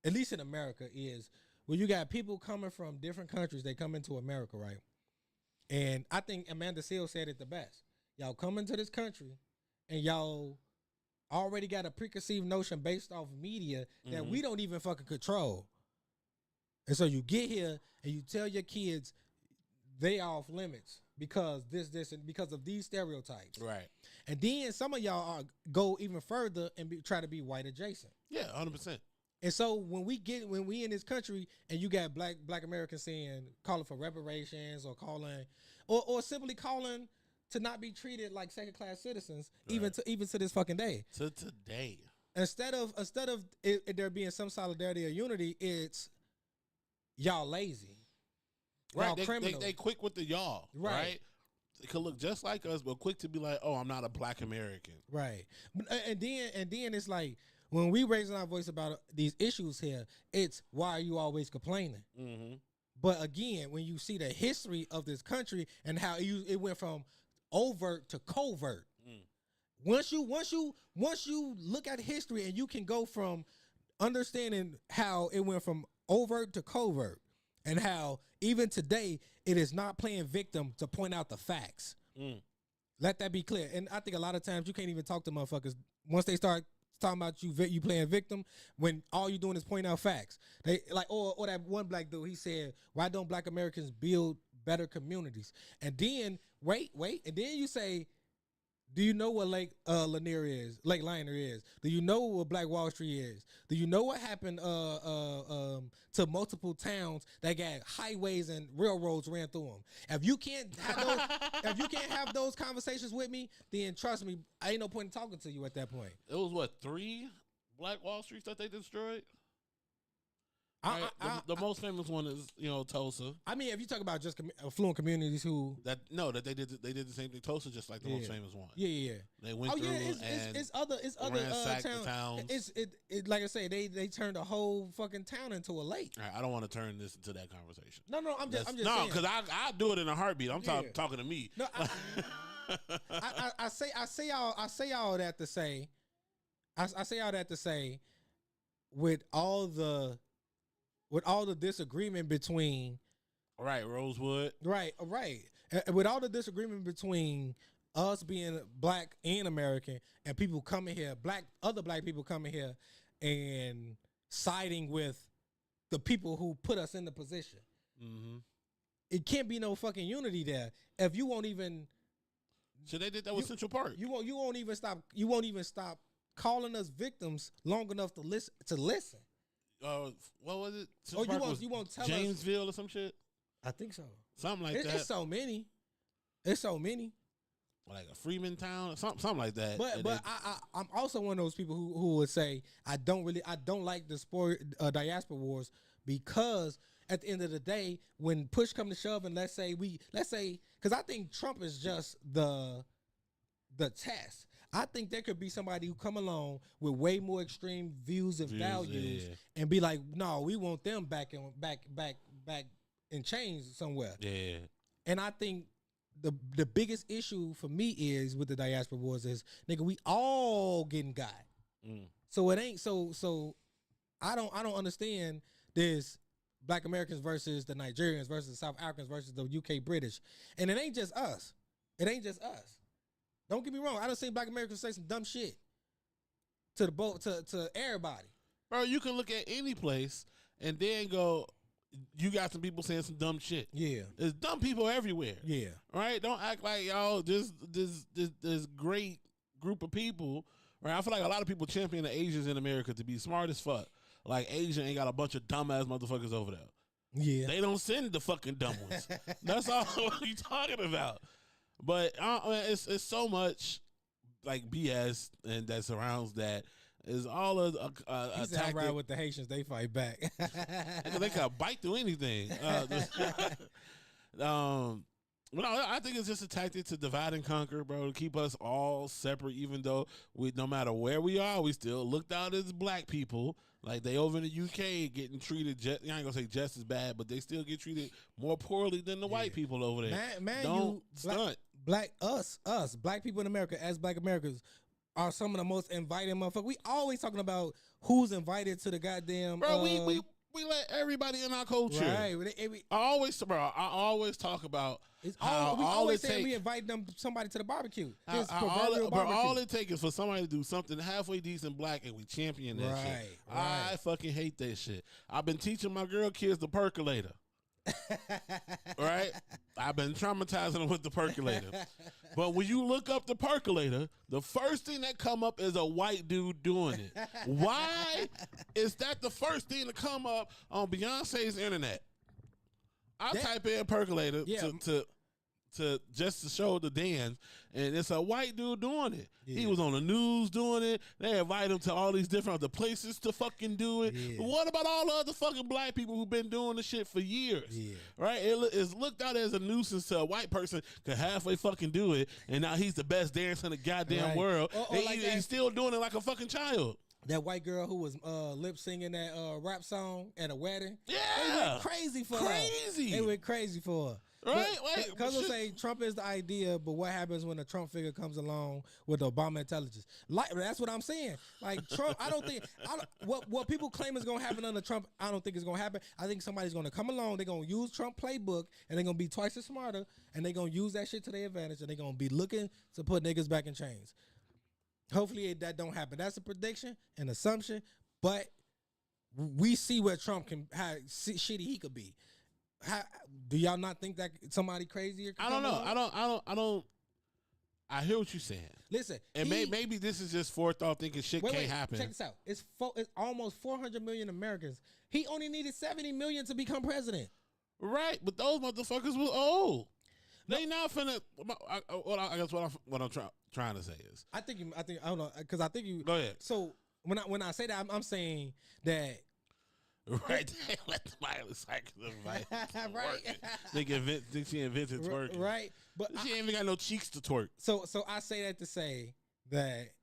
at least in America, is when you got people coming from different countries, they come into America, right? And I think Amanda Seales said it the best. Y'all come into this country and y'all already got a preconceived notion based off media that we don't even fucking control. And so you get here and you tell your kids they off limits because this and because of these stereotypes. Right. And then some of y'all go even further and try to be white adjacent. Yeah, 100%. And so when we in this country and you got black Americans calling for reparations or calling or simply calling to not be treated like second-class citizens, right, even to this fucking day. To today. Instead of there being some solidarity or unity, it's y'all lazy. Right. Y'all criminals. They quick with the y'all. Right. They could look just like us, but quick to be like, oh, I'm not a Black American. Right. And then it's like when we raising our voice about these issues here, it's why are you always complaining? Mm-hmm. But again, when you see the history of this country and how it went from overt to covert. Once you look at history and you can go from understanding how it went from overt to covert and how even today it is not playing victim to point out the facts. Let that be clear. And I think a lot of times you can't even talk to motherfuckers once they start talking about you playing victim when all you doing is pointing out facts. They like or that one Black dude, he said, why don't Black Americans build better communities? And then wait, and then you say, do you know what Lake Lanier is? Lake Lanier is? Do you know what Black Wall Street is? Do you know what happened to multiple towns that got highways and railroads ran through them? If you can't have those conversations with me, then trust me, I ain't no point in talking to you at that point. It was what, 3 Black Wall Streets that they destroyed? The most famous one is, Tulsa. I mean, if you talk about just affluent communities who they did the same thing. Tulsa, just like the most famous one. Yeah. They went through it's other towns. It like I say, they turned a whole fucking town into a lake. All right, I don't want to turn this into that conversation. No, I'm just saying. No, because I do it in a heartbeat. I'm talking to me. No, I say all that to say, with all the with all the disagreement between Right, Rosewood. right, with all the disagreement between us being black and American and people coming here, other black people coming here and siding with the people who put us in the position. Mm-hmm. It can't be no fucking unity there if you won't even. So they did that with Central Park. You won't even stop. You won't even stop calling us victims long enough to listen. What was it? Central Park you won't tell Jamesville or some shit? I think so. Something like that. It's so many. It's so many. Like a Freeman town or something like that. But I'm also one of those people who would say I don't like the diaspora wars, because at the end of the day, when push come to shove, and let's say because I think Trump is just the test. I think there could be somebody who come along with way more extreme views and values, and be like, no, we want them back in chains somewhere. Yeah. And I think the biggest issue for me is with the diaspora wars is, nigga, we all getting got. So it ain't so I don't understand this Black Americans versus the Nigerians versus the South Africans versus the UK British. And it ain't just us. Don't get me wrong. I done seen Black Americans say some dumb shit to everybody. Bro, you can look at any place and then go, you got some people saying some dumb shit. Yeah. There's dumb people everywhere. Yeah. Right? Don't act like y'all this great group of people. Right? I feel like a lot of people champion the Asians in America to be smart as fuck. Like Asia ain't got a bunch of dumbass motherfuckers over there. Yeah. They don't send the fucking dumb ones. That's all what you talking about. But it's so much like BS and that surrounds that. Is all a tactic. Right with the Haitians, they fight back. They can bite through anything. I think it's just a tactic to divide and conquer, bro, to keep us all separate, even though no matter where we are, we still looked out as black people. Like they over in the UK getting treated, I ain't gonna say just as bad, but they still get treated more poorly than the white people over there. Don't stunt. Black people in America, as Black Americans, are some of the most invited motherfuckers. We always talking about who's invited to the goddamn. Bro, we let everybody in our culture. Right. I always talk about how we always say we invite somebody to the barbecue. All it takes is for somebody to do something halfway decent black, and we champion that shit. Right. I fucking hate that shit. I've been teaching my girl kids the percolator. Right? I've been traumatizing them with the percolator. But when you look up the percolator, the first thing that come up is a white dude doing it. Why is that the first thing to come up on Beyonce's internet? I type in percolator to just to show the dance, and it's a white dude doing it. Yeah. He was on the news doing it. They invite him to all these different other places to fucking do it. Yeah. But what about all the other fucking black people who've been doing the shit for years? Yeah. Right? It's looked out as a nuisance to a white person could halfway fucking do it, and now he's the best dancer in the goddamn world. He's still doing it like a fucking child. That white girl who was lip singing that rap song at a wedding. Yeah. They went crazy for her. They went crazy for her. Right? Because we'll say Trump is the idea, but what happens when a Trump figure comes along with Obama intelligence? Like, that's what I'm saying. Like Trump, what people claim is going to happen under Trump, I don't think it's going to happen. I think somebody's going to come along, they're going to use Trump playbook, and they're going to be twice as smarter, and they're going to use that shit to their advantage, and they're going to be looking to put niggas back in chains. Hopefully that don't happen. That's a prediction, an assumption, but we see where Trump how shitty he could be. Do y'all not think that somebody crazier? I don't know. I don't. I hear what you're saying. Listen, and maybe this is just forethought thinking shit can't happen. Check this out. It's almost 400 million Americans. He only needed 70 million to become president. Right, but those motherfuckers were old. They not finna. I guess what I'm trying to say is. I don't know, because I think you. Go ahead. So when I say that, I'm saying that. Right, let the Miley Cyrus invite. Right, think she invented twerking. Right, but she ain't even got no cheeks to twerk. So I say that to say that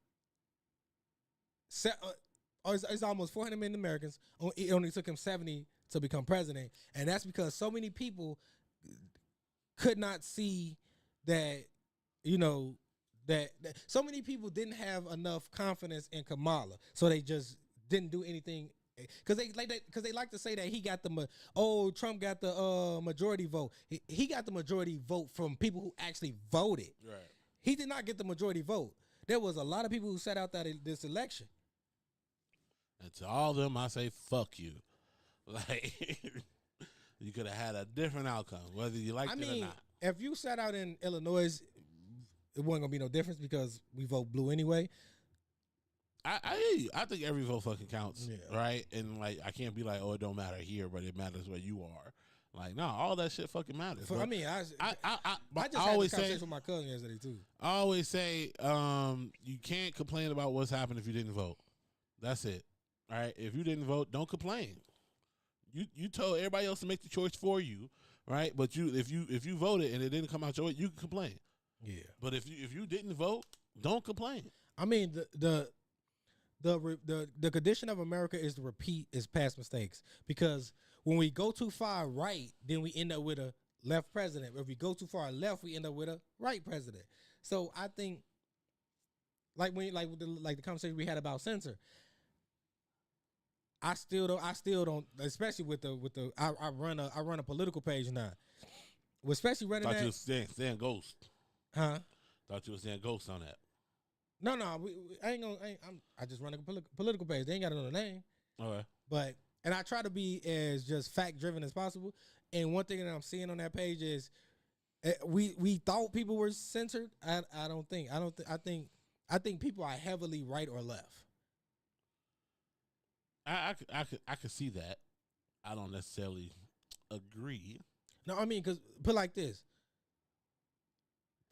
it's almost 400 million Americans. It only took him 70 to become president, and that's because so many people could not see that, that so many people didn't have enough confidence in Kamala, so they just didn't do anything because they like to say that he got Trump got the majority vote. He got the majority vote from people who actually voted. Right. He did not get the majority vote. There was a lot of people who sat out this election. And to all of them, I say, fuck you. Like, you could have had a different outcome, whether you liked it or not. If you sat out in Illinois, it wasn't gonna be no difference because we vote blue anyway. I hear you. I think every vote fucking counts, yeah. Right? And like, I can't be like, oh, it don't matter here, but it matters where you are. Like, no, all that shit fucking matters. I just had this conversation with my cousin yesterday too. I always say, you can't complain about what's happened if you didn't vote. That's it. All right. If you didn't vote, don't complain. You told everybody else to make the choice for you, right? But if you voted and it didn't come out your way, you can complain. Yeah. But if you didn't vote, don't complain. I mean, the condition of America is to repeat its past mistakes, because when we go too far right, then we end up with a left president. If we go too far left, we end up with a right president. So I think, like the conversation we had about censor, I still don't, especially with the I run a political page now. Especially running Thought that. you was saying ghost. Huh? Thought you was saying ghost on that. No, I just run a political page. They ain't got to know the name. Okay. And I try to be as just fact driven as possible. And one thing that I'm seeing on that page is we thought people were censored. I think people are heavily right or left. I could see that. I don't necessarily agree. No, I mean, because put like this: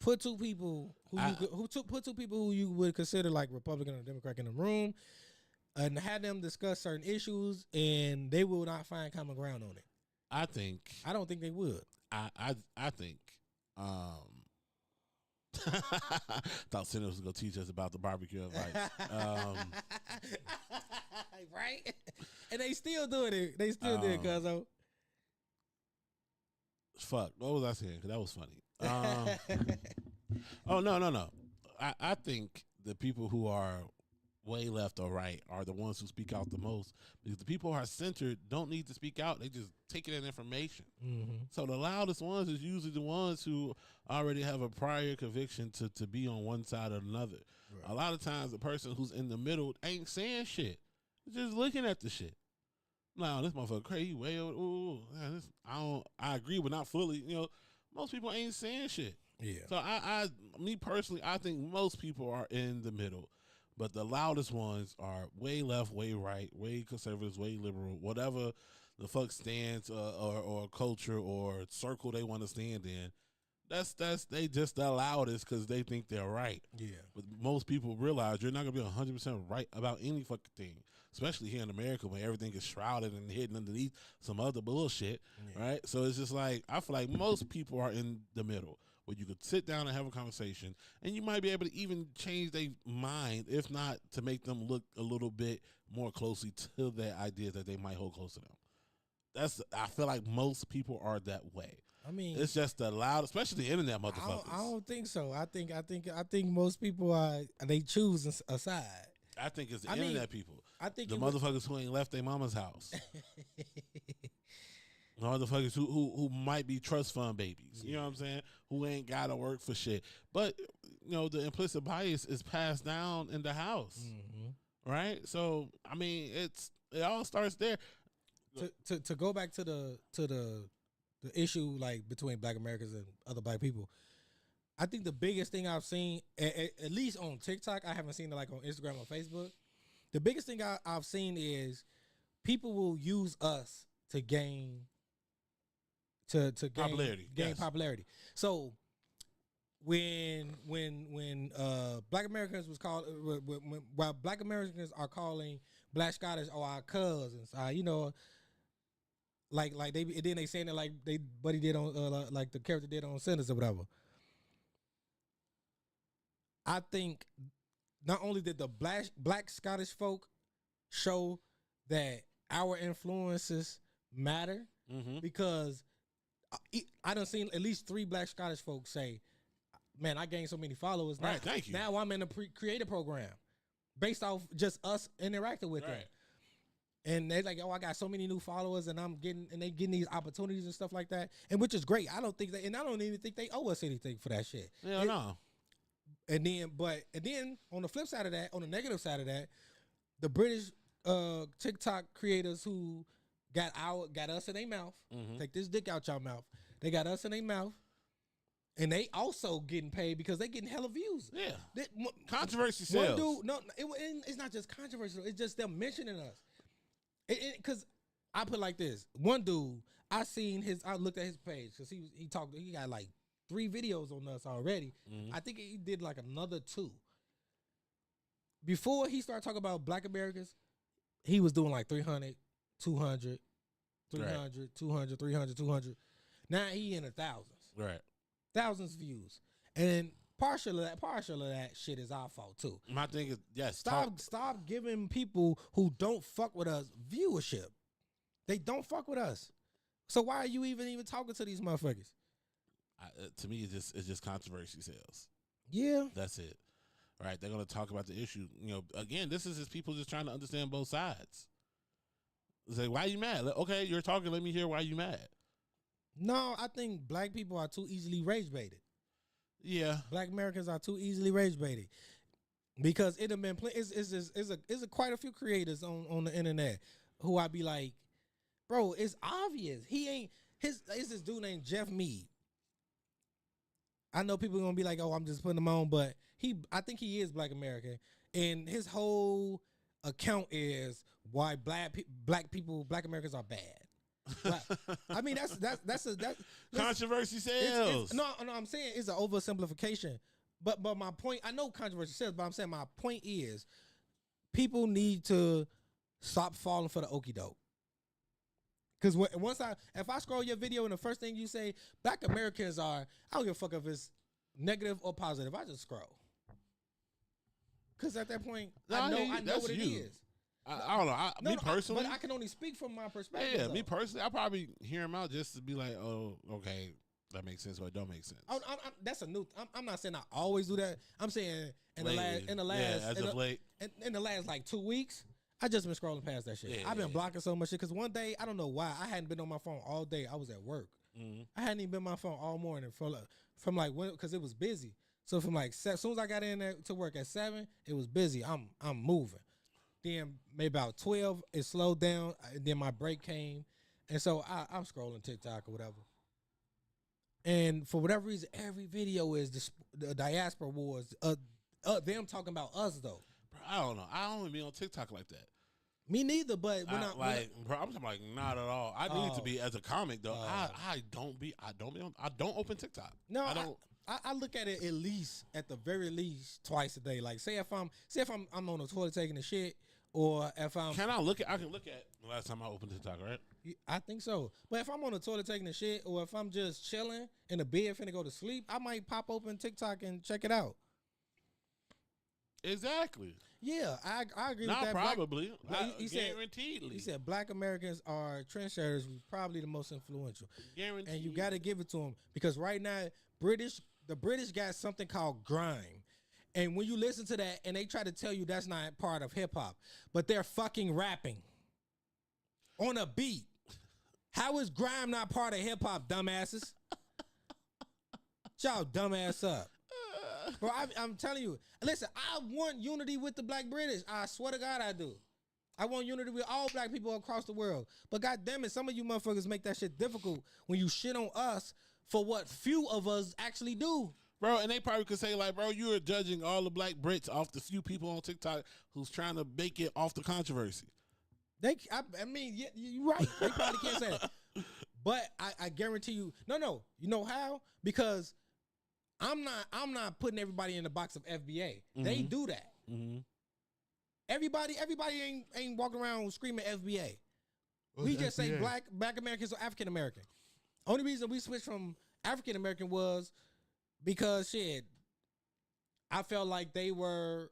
put two people who you would consider like Republican or Democrat in the room, and have them discuss certain issues, and they will not find common ground on it. I don't think they would. I think. Thought Senator was gonna teach us about the barbecue advice. Right? And they still doing it. They still do it, cuzzo. Fuck. What was I saying? Because that was funny. Oh, no. I think the people who are way left or right are the ones who speak out the most, because the people who are centered don't need to speak out. They just take it in information. Mm-hmm. So the loudest ones is usually the ones who already have a prior conviction to be on one side or another. Right. A lot of times the person who's in the middle ain't saying shit. They're just looking at the shit. No, this motherfucker crazy. Way over. I agree, but not fully. You know, most people ain't saying shit. Yeah. So me personally, I think most people are in the middle, but the loudest ones are way left, way right, way conservatives, way liberal, whatever the fuck stands or culture or circle they want to stand in. They just the loudest because they think they're right. Yeah. But most people realize you're not gonna be 100% right about any fucking thing, especially here in America where everything is shrouded and hidden underneath some other bullshit, right? So it's just like, I feel like most people are in the middle where you could sit down and have a conversation, and you might be able to even change their mind, if not to make them look a little bit more closely to their ideas that they might hold close to them. I feel like most people are that way. I mean, it's just the loud, especially the internet motherfuckers. I don't think so. I think most people they choose a side. I think it's the internet people. I think the motherfuckers who ain't left their mama's house. The motherfuckers who might be trust fund babies. You know what I'm saying? Who ain't gotta work for shit. But you know, the implicit bias is passed down in the house. Mm-hmm. Right? So I mean, it all starts there. To go back to the issue like between Black Americans and other Black people, I think the biggest thing I've seen, at least on TikTok, I haven't seen it like on Instagram or Facebook. The biggest thing I've seen is people will use us to gain popularity. Popularity. So when Black Americans was called, while Black Americans are calling Black Scottish our cousins, you know. Like they saying it like Buddy did on like the character did on Sinners or whatever. I think not only did the black Scottish folk show that our influences matter, because I done seen at least 3 Black Scottish folks say, "Man, I gained so many followers. Right, thank you. Now I'm in a creative program based off just us interacting with them." And they're like, oh, I got so many new followers, and they getting these opportunities and stuff like that, and which is great. I don't even think they owe us anything for that shit. Yeah, no. And then on the flip side of that, on the negative side of that, the British TikTok creators who got us in their mouth, take this dick out y'all mouth. They got us in their mouth, and they also getting paid because they getting hella views. Yeah, controversy sells. One dude, it's not just controversial. It's just them mentioning us. Because I put it like this: one dude, I looked at his page because he got like 3 videos on us already. I think he did like another 2. Before he started talking about Black Americans, he was doing like 300, 200, 300, 200, 300, 200. Now he in the thousands. Right. Thousands of views. And partial of that shit is our fault too. My thing is, yes. Stop giving people who don't fuck with us viewership. They don't fuck with us. So why are you even talking to these motherfuckers? To me, it's just controversy sales. Yeah. That's it. Right? They're going to talk about the issue. You know, again, this is just people just trying to understand both sides. It's like, why are you mad? Okay, you're talking. Let me hear why you mad. No, I think black people are too easily rage baited. Yeah, Black Americans are too easily rage baited because it have been it's quite a few creators on the internet who I be like, bro, it's obvious it's this dude named Jeff Mead. I know people are gonna be like, oh, I'm just putting him on, but I think he is Black American, and his whole account is why Black Americans are bad. I mean, that's controversy sales. No, I'm saying it's an oversimplification. But my point, I know controversy sales, but I'm saying my point is, people need to stop falling for the okie doke. Because if I scroll your video and the first thing you say, Black Americans are, I don't give a fuck if it's negative or positive. I just scroll. Because at that point, I know what it is. I don't know. Me personally, but I can only speak from my perspective. Yeah, me personally, I probably hear him out just to be like, oh, okay, that makes sense or it don't make sense. That's a new. I'm not saying I always do that. I'm saying in the last like 2 weeks, I just been scrolling past that shit. I've been blocking so much shit because one day, I don't know why, I hadn't been on my phone all day. I was at work. I hadn't even been on my phone all morning from like when, because it was busy. So from like as soon as I got in there to work at 7, it was busy. I'm moving. Then maybe about 12, it slowed down. Then my break came. And so I'm scrolling TikTok or whatever. And for whatever reason, every video is the diaspora wars. Them talking about us, though. Bro, I don't know. I don't even be on TikTok like that. Me neither, but bro, I'm talking like not at all. I need to be as a comic though. I don't open TikTok. No, I don't. I look at it at least, at the very least, twice a day. Like, say if I'm on the toilet taking a shit, or if I'm... I can look at the last time I opened TikTok, right? I think so. But if I'm on the toilet taking a shit, or if I'm just chilling in the bed finna go to sleep, I might pop open TikTok and check it out. Exactly. Yeah, I agree with that. Probably. Guaranteedly. He said Black Americans are trendsetters, probably the most influential. Guaranteed. And you got to give it to them, because right now, the British got something called grime. And when you listen to that and they try to tell you that's not part of hip hop, but they're fucking rapping on a beat. How is grime not part of hip hop, dumbasses? Y'all dumbass up. Bro, I'm telling you, listen, I want unity with the Black British. I swear to God I do. I want unity with all black people across the world. But God damn it, some of you motherfuckers make that shit difficult when you shit on us for what few of us actually do. Bro, and they probably could say, like, bro, you are judging all the Black Brits off the few people on TikTok who's trying to make it off the controversy. I mean, yeah, you're right. They probably can't say that. But I guarantee you, no. You know how? Because I'm not putting everybody in the box of FBA. Mm-hmm. They do that. Mm-hmm. Everybody ain't walking around screaming FBA. We just say Black Americans or African American. Only reason we switched from African American was because shit, I felt like they were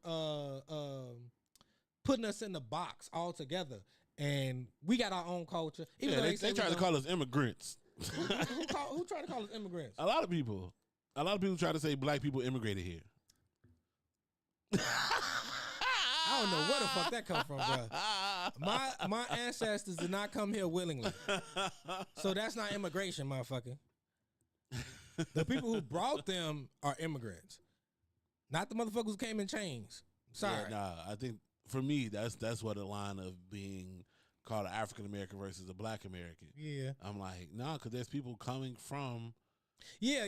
putting us in the box altogether, and we got our own culture. Even though they try to call us immigrants. Who tried to call us immigrants? A lot of people try to say black people immigrated here. I don't know where the fuck that come from, bro. My ancestors did not come here willingly, so that's not immigration, motherfucker. The people who brought them are immigrants, not the motherfuckers who came in chains. Sorry. Yeah, nah, I think for me that's what the line of being called an African American versus a Black American. Yeah. I'm like, nah, because there's people coming from. Yeah.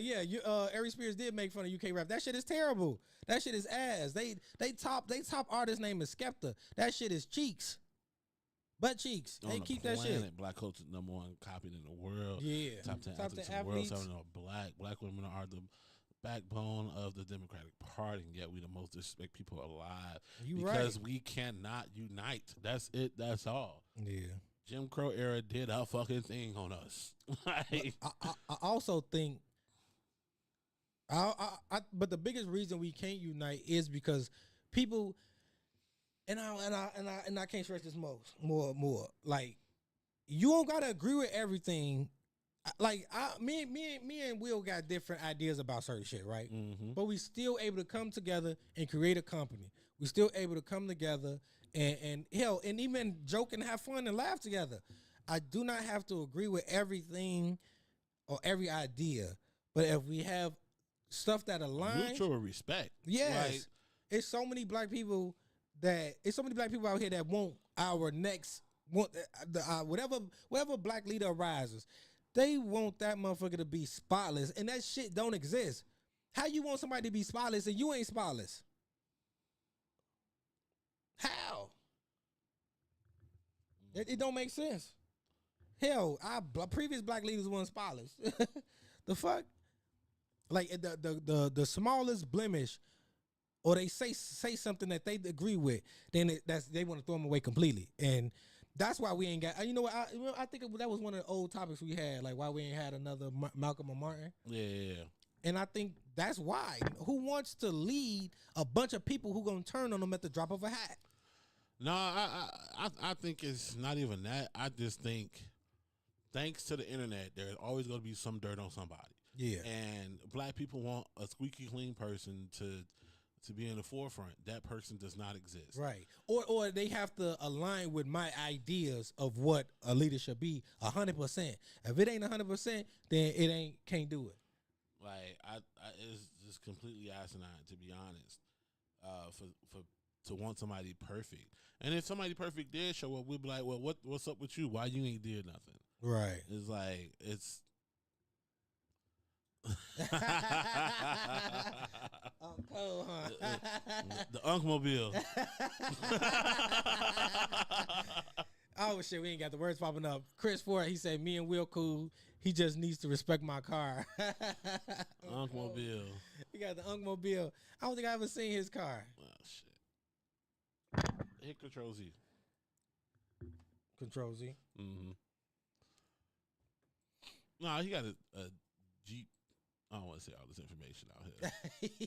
Ari Spears did make fun of UK rap. That shit is terrible. That shit is ass. They top artist name is Skepta. That shit is cheeks. Butt cheeks. They keep that shit. Black culture #1 copied in the world. Yeah. Top 10 athletes in the world. 7 are black women are the backbone of the Democratic Party, and yet we the most disrespect people alive. Because we cannot unite. That's it. That's all. Yeah. Jim Crow era did a fucking thing on us. I also think but the biggest reason we can't unite is because people and I can't stress this more. Like, you don't gotta agree with everything. Like, me and Will got different ideas about certain shit, right? Mm-hmm. But we still able to come together and create a company. We still able to come together and hell, and even joke and have fun and laugh together. I do not have to agree with everything or every idea, but if we have stuff that aligns, mutual respect. yes, like, it's so many black people out here that want our next whatever black leader arises. They want that motherfucker to be spotless, and that shit don't exist. How you want somebody to be spotless and you ain't spotless? How? It don't make sense. Hell, previous black leaders weren't spotless. The fuck? Like, the smallest blemish, or they say something that they agree with, then they want to throw them away completely, and that's why we ain't got. You know what? I think that was one of the old topics we had, like why we ain't had another Malcolm or Martin. Yeah. And I think that's why. Who wants to lead a bunch of people who gonna turn on them at the drop of a hat? No, I think it's not even that. I just think, thanks to the internet, there's always going to be some dirt on somebody. Yeah. And black people want a squeaky clean person to be in the forefront. That person does not exist. Right. Or they have to align with my ideas of what a leader should be 100%. If it ain't 100%, then it can't do it. Like, it's just completely asinine, to be honest. To want somebody perfect, and if somebody perfect did show up, we'd be like, well, what's up with you? Why you ain't did nothing? Right. It's like it's. Cold, huh? The Unkmobile. Oh shit, we ain't got the words popping up. Chris Ford, he said, me and Will cool. He just needs to respect my car. Unkmobile. He got the Unkmobile. I don't think I ever seen his car. Oh shit. Hit Control Z. Control Z. Mm-hmm. No, he got a Jeep. I don't want to say all this information out here.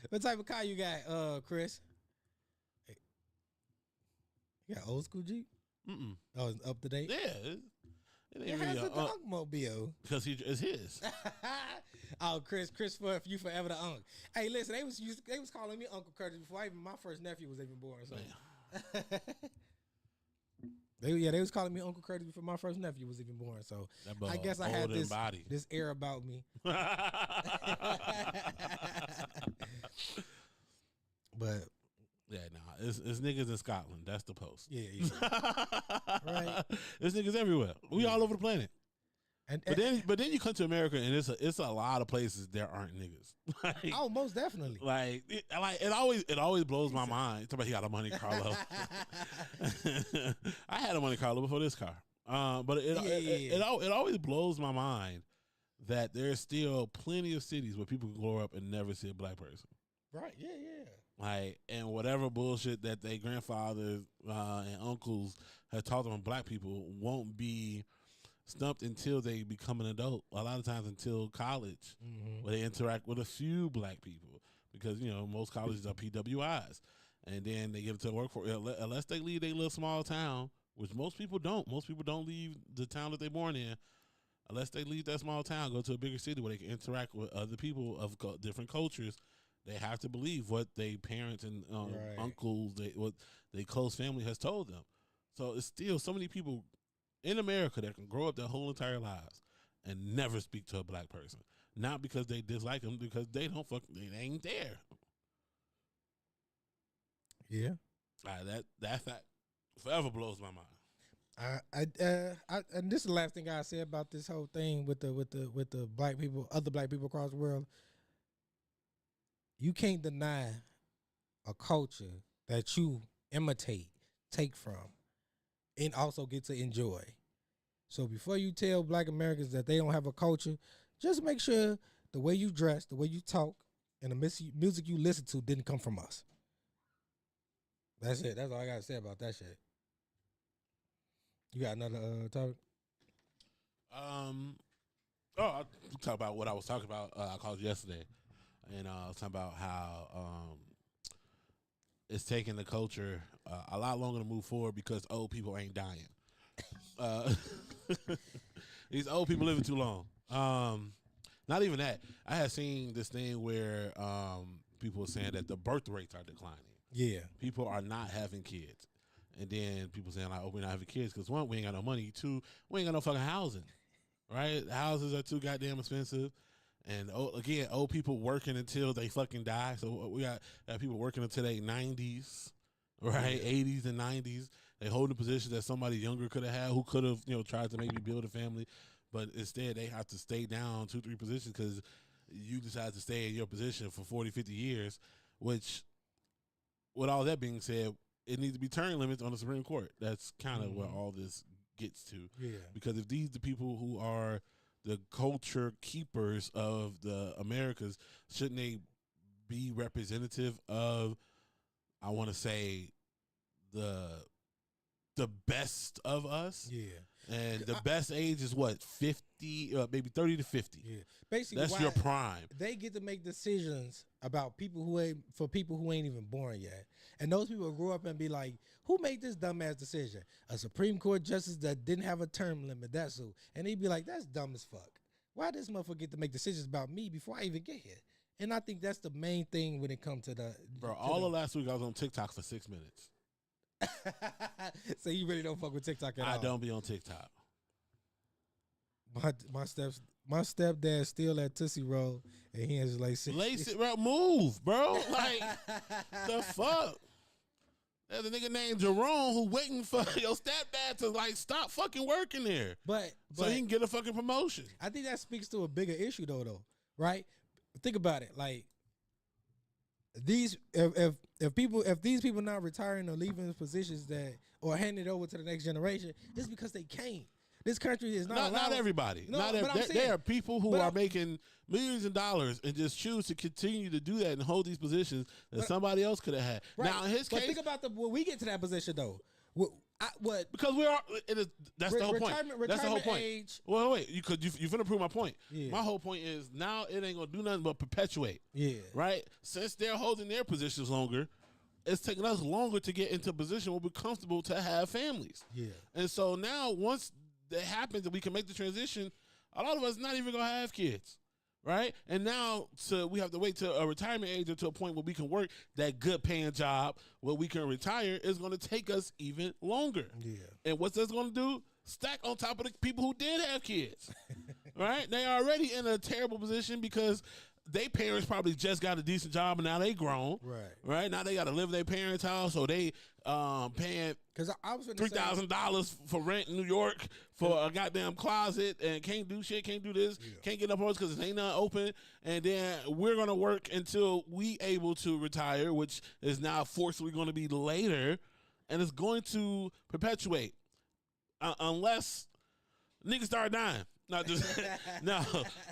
What type of car you got, Chris? Hey. You got old school Jeep? Mm-mm. Oh, it's up to date? Yeah. It ain't has really a Unkmobile. because it's his. Oh, Chris, for you forever the Unk. Hey, listen, they was calling me Uncle Curtis before my first nephew was even born. So. They was calling me Uncle Curtis before my first nephew was even born. So I guess I had this air about me. But yeah, nah, it's niggas in Scotland. That's the post. Yeah. Right. It's niggas everywhere. We all over the planet. But then you come to America and it's a lot of places there aren't niggas. Like, oh, most definitely. It always blows my mind. Somebody got a Monte Carlo. I had a Monte Carlo before this car. But it always blows my mind that there's still plenty of cities where people can grow up and never see a black person. Right. Yeah. Like, and whatever bullshit that their grandfathers and uncles have taught them, black people won't be stumped until they become an adult. A lot of times until college, where they interact with a few black people, because most colleges are PWIs, and then they get to the workforce unless they leave their little small town, which most people don't. Most people don't leave the town that they're born in unless they leave that small town, go to a bigger city where they can interact with other people of different cultures. They have to believe what their parents and uncles, what their close family has told them. So it's still so many people in America that can grow up their whole entire lives and never speak to a black person. Not because they dislike them, because they don't they ain't there. Yeah. That fact forever blows my mind. And this is the last thing I say about this whole thing with the black people, other black people across the world. You can't deny a culture that you imitate, take from, and also get to enjoy. So before you tell black Americans that they don't have a culture, just make sure the way you dress, the way you talk, and the music you listen to didn't come from us. That's it. That's all I got to say about that shit. You got another topic? I'll talk about what I was talking about. I called yesterday, and I was talking about how it's taking the culture a lot longer to move forward because old people ain't dying. These old people living too long. Not even that. I had seen this thing where people were saying that the birth rates are declining. Yeah. People are not having kids. And then people saying, like, oh, we're not having kids because, one, we ain't got no money. Two, we ain't got no fucking housing, right? Houses are too goddamn expensive. And, again, old people working until they fucking die. So we got people working until they 90s, right? Yeah. 80s and 90s. They hold a position that somebody younger could have had who could have, tried to maybe build a family. But instead, they have to stay down 2-3 positions because you decide to stay in your position for 40, 50 years, which, with all that being said, it needs to be term limits on the Supreme Court. That's kind of where all this gets to. Yeah. Because if these the people who are the culture keepers of the Americas, shouldn't they be representative of, I want to say, the best of us? Yeah. And the best age is what, 50, maybe 30 to 50. Yeah. Basically, that's your prime. They get to make decisions about people who ain't even born yet. And those people grow up and be like, who made this dumbass decision? A Supreme Court justice that didn't have a term limit, that's who. And he'd be like, that's dumb as fuck. Why does this motherfucker get to make decisions about me before I even get here? And I think that's the main thing when it comes to the... Bro, all of last week I was on TikTok for 6 minutes. So you really don't fuck with TikTok at all? I don't be on TikTok. My stepdad still at Tootsie Roll, and he has like... Lace it, bro. Move, bro. Like, the fuck? There's a nigga named Jerome who waiting for your stepdad to like stop fucking working there, so he can get a fucking promotion. I think that speaks to a bigger issue, though, right? Think about it, like these if these people not retiring or leaving positions or handing it over to the next generation, it's because they can't. This country is not everybody. No, there are people who are making millions of dollars and just choose to continue to do that and hold these positions that somebody else could have had. Right. Now, in his case, think about when we get to that position though. Because we are. That's the whole point. That's the whole point. Age. Well, wait. You finna prove my point. Yeah. My whole point is now it ain't gonna do nothing but perpetuate. Yeah. Right. Since they're holding their positions longer, it's taking us longer to get into a position where we're comfortable to have families. Yeah. And so now once that happens and we can make the transition, a lot of us not even gonna have kids, right? And now we have to wait to a retirement age or to a point where we can work that good paying job where we can retire is gonna take us even longer. Yeah. And what's that's gonna do? Stack on top of the people who did have kids, right? They are already in a terrible position because they parents probably just got a decent job and now they grown. Right. Now they got to live in their parents' house, so they paying $3,000 for rent in New York for a goddamn closet and can't do shit, can't do this, can't get up on because it ain't nothing open. And then we're gonna work until we able to retire, which is now forcibly going to be later, and it's going to perpetuate unless niggas start dying. Not just no,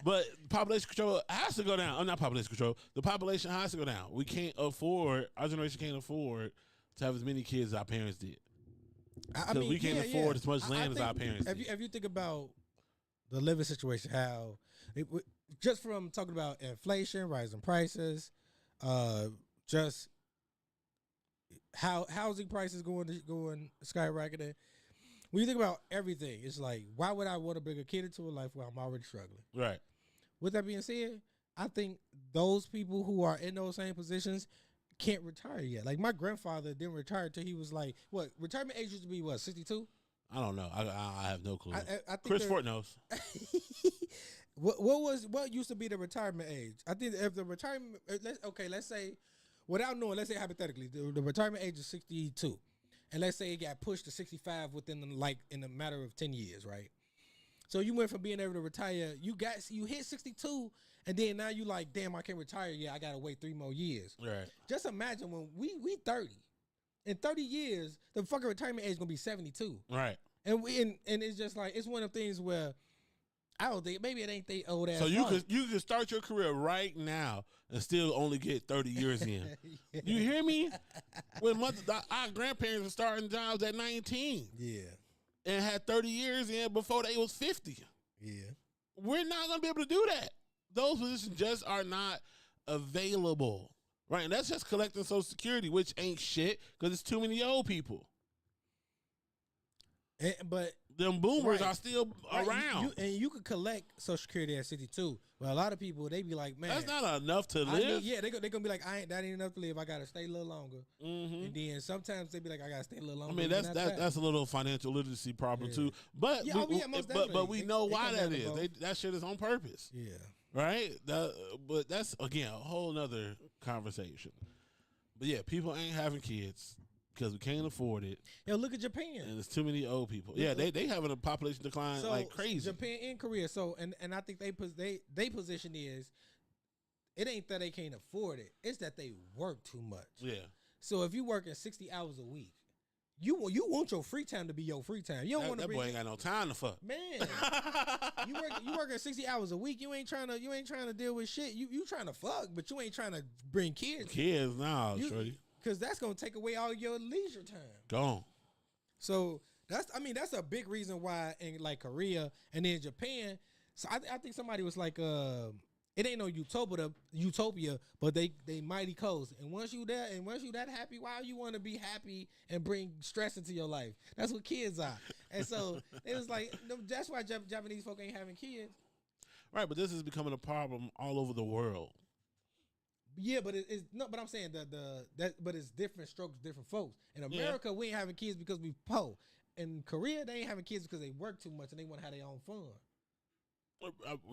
but population control has to go down. Oh, not population control. The population has to go down. We can't afford. Our generation can't afford to have as many kids as our parents did. I mean, we can't afford as much land as our parents did. If you think about the living situation, how just from talking about inflation, rising prices, just how housing prices going skyrocketing. When you think about everything, it's like, why would I want to bring a kid into a life where I'm already struggling? Right. With that being said, I think those people who are in those same positions can't retire yet. Like my grandfather didn't retire till he was like, what? Retirement age used to be what? 62. I don't know. I have no clue. I think Chris Fort knows. what used to be the retirement age? I think if the retirement, let's say, without knowing, let's say hypothetically, the retirement age is 62, and let's say it got pushed to 65 in a matter of 10 years, right? So you went from being able to retire, you hit 62, and then now you like, damn, I can't retire yet. I gotta wait 3 more years. Right. Just imagine when we 30. In 30 years, the fucking retirement age is gonna be 72. Right. And it's just like, it's one of the things where I don't think, maybe it ain't they old ass. So you could start your career right now and still only get 30 years in. Yeah. You hear me? When our grandparents were starting jobs at 19. Yeah. And had 30 years in before they was 50. Yeah. We're not going to be able to do that. Those positions just are not available. Right? And that's just collecting Social Security, which ain't shit because it's too many old people. But them boomers are still around. You could collect Social Security at 62. But a lot of people, they be like, man, that's not enough to live. They're going to be like, that ain't enough to live. I got to stay a little longer. Mm-hmm. And then sometimes they be like, I got to stay a little longer. I mean, that's a little financial literacy problem too. But but we know why that is. That shit is on purpose. Yeah. Right? But that's, again, a whole nother conversation. But yeah, people ain't having kids because we can't afford it. Yo, look at Japan. And there's too many old people. Yeah, they having a population decline like crazy. Japan and Korea. So and I think they position is, it ain't that they can't afford it. It's that they work too much. Yeah. So if you working 60 hours a week, you want your free time to be your free time. You don't want to. That boy ain't got no time to fuck. Man, you working 60 hours a week. You ain't trying to deal with shit. You trying to fuck, but you ain't trying to bring kids. Kids, nah, shorty. Because that's gonna take away all your leisure time. Gone. So that's a big reason why in like Korea and then Japan. So I think somebody was like, it ain't no utopia, but they mighty close. And once you that happy, why you want to be happy and bring stress into your life? That's what kids are. And so it was like, that's why Japanese folk ain't having kids. Right, but this is becoming a problem all over the world. Yeah, but it's no. But I'm saying but it's different strokes, different folks. In America, we ain't having kids because we poor. In Korea, they ain't having kids because they work too much and they want to have their own fun.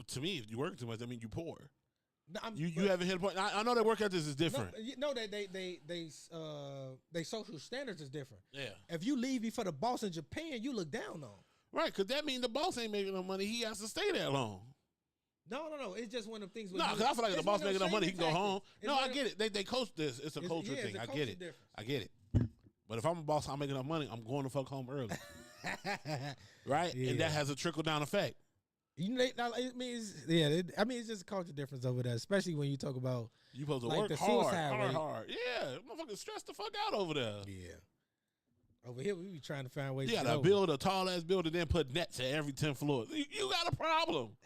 To me, if you work too much, that means you poor. No, you haven't hit a point. I know that work ethics is different. No, they social standards is different. Yeah. If you leave before the boss in Japan, you look down on. Right, because that means the boss ain't making no money. He has to stay there long. No. It's just one of the things. No, because I feel like if the boss making enough money, he can go home. No, I get it. They coach this. It's a culture thing. I get it. I get it. But if I'm a boss, I'm making enough money, I'm going to fuck home early. Right? Yeah. And that has a trickle-down effect. It's just a culture difference over there, especially when you talk about you supposed to like work hard. Yeah, motherfuckers stress the fuck out over there. Yeah. Over here, we be trying to find ways. You gotta build a tall-ass building, then put nets at every 10th floor. You got a problem.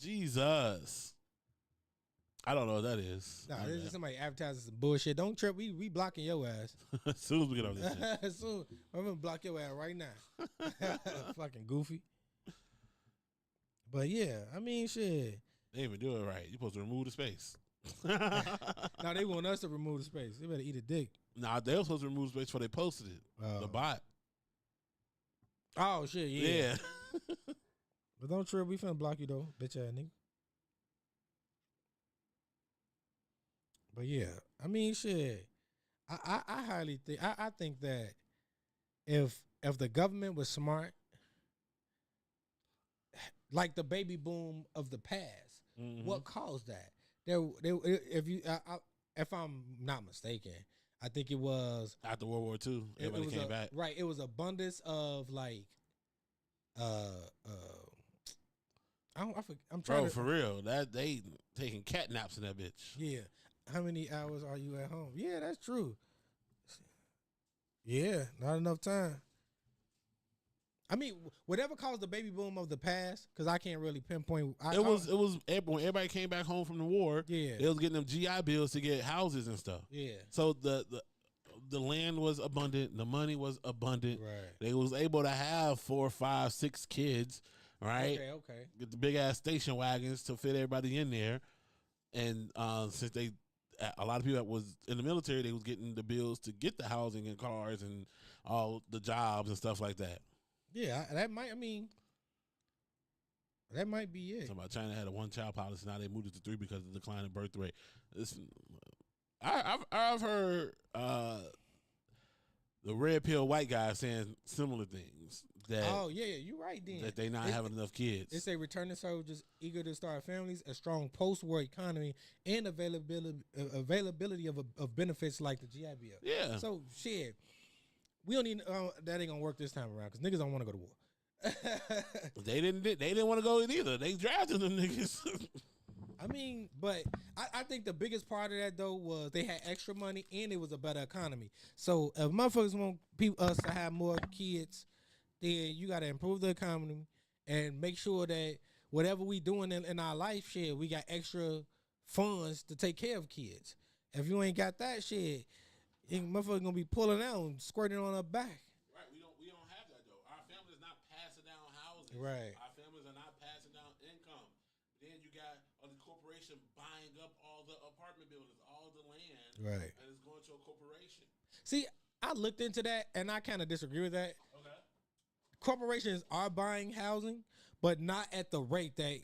Jesus. I don't know what that is. Nah, this is somebody advertising some bullshit. Don't trip. We blocking your ass. As soon as we get on this shit. Soon. I'm going to block your ass right now. Fucking goofy. But yeah, I mean, shit. They ain't even do it right. You're supposed to remove the space. No, they want us to remove the space. They better eat a dick. Nah, they were supposed to remove the space before they posted it. The bot. Oh, shit, yeah. But don't trip. We finna block you, though, bitch ass nigga. But yeah, I mean, shit. I highly think I think that if the government was smart, like the baby boom of the past, what caused that? If I'm not mistaken, I think it was after World War II. Everybody came back. Right, it was abundance of like, I'm trying for real. That they taking cat naps in that bitch. Yeah. How many hours are you at home? Yeah, that's true. Yeah, not enough time. I mean, whatever caused the baby boom of the past, because I can't really pinpoint. It was when everybody came back home from the war. Yeah, they was getting them GI bills to get houses and stuff. Yeah. So the land was abundant, the money was abundant. Right. They was able to have 4, 5, 6 kids. Right. Okay. Get the big ass station wagons to fit everybody in there. And since a lot of people that was in the military, they was getting the bills to get the housing and cars and all the jobs and stuff like that. Yeah, that might. I mean, that might be it. Talking about China had a 1-child policy, now they moved it to 3 because of the decline in birth rate. I've heard the red pill white guy saying similar things. That you're right. Then that they not having enough kids. They say returning soldiers eager to start families, a strong post-war economy, and availability of benefits like the GI Bill. Yeah. So shit, we don't need that ain't gonna work this time around because niggas don't want to go to war. They didn't want to go either. They drafted them niggas. I mean, but I think the biggest part of that though was they had extra money and it was a better economy. So if motherfuckers want us to have more kids, then you got to improve the economy and make sure that whatever we doing in our life, shit, we got extra funds to take care of kids. If you ain't got that shit, motherfuckers gonna be pulling out and squirting on our back. Right, we don't have that though. Our family's not passing down housing. Right. Our families are not passing down income. Then you got the corporation buying up all the apartment buildings, all the land. Right. And it's going to a corporation. See, I looked into that and I kind of disagree with that. Okay. Corporations are buying housing, but not at the rate that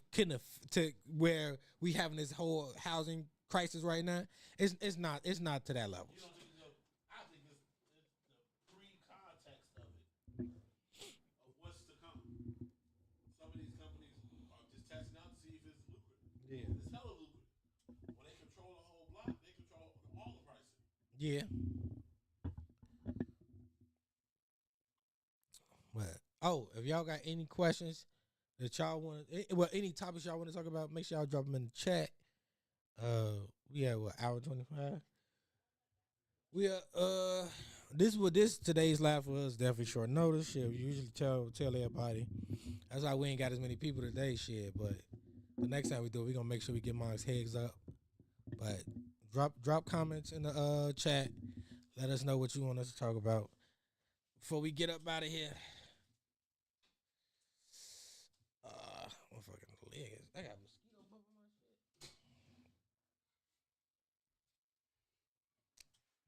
to where we having this whole housing crisis right now. It's not to that level. You don't think I think it's the pre-context of it, of what's to come. Some of these companies are just testing out to see if it's lucrative. Yeah. It's hella lucrative. When they control the whole block, they control all the pricing. Yeah. But if y'all got any questions that y'all want, any topics y'all want to talk about, make sure y'all drop them in the chat. We have hour 25. We are this today's live for us definitely short notice. Shit, we usually tell everybody. That's why we ain't got as many people today. Shit, but the next time we do it, we gonna make sure we get Mark's heads up. But drop comments in the chat. Let us know what you want us to talk about before we get up out of here. Motherfucking leg. I got mosquito bug on my shit.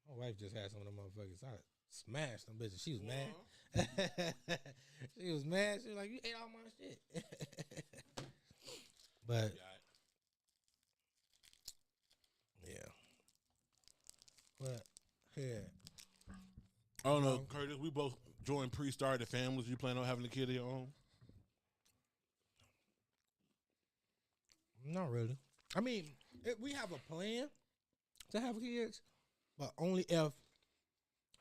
My wife just had some of them motherfuckers. I smashed them bitches. She was mad. She was mad. She was like, "You ate all my shit." But yeah. But yeah. I don't know, Curtis. We both joined pre-started families. You plan on having a kid of your own? Not really. I mean, we have a plan to have kids, but only if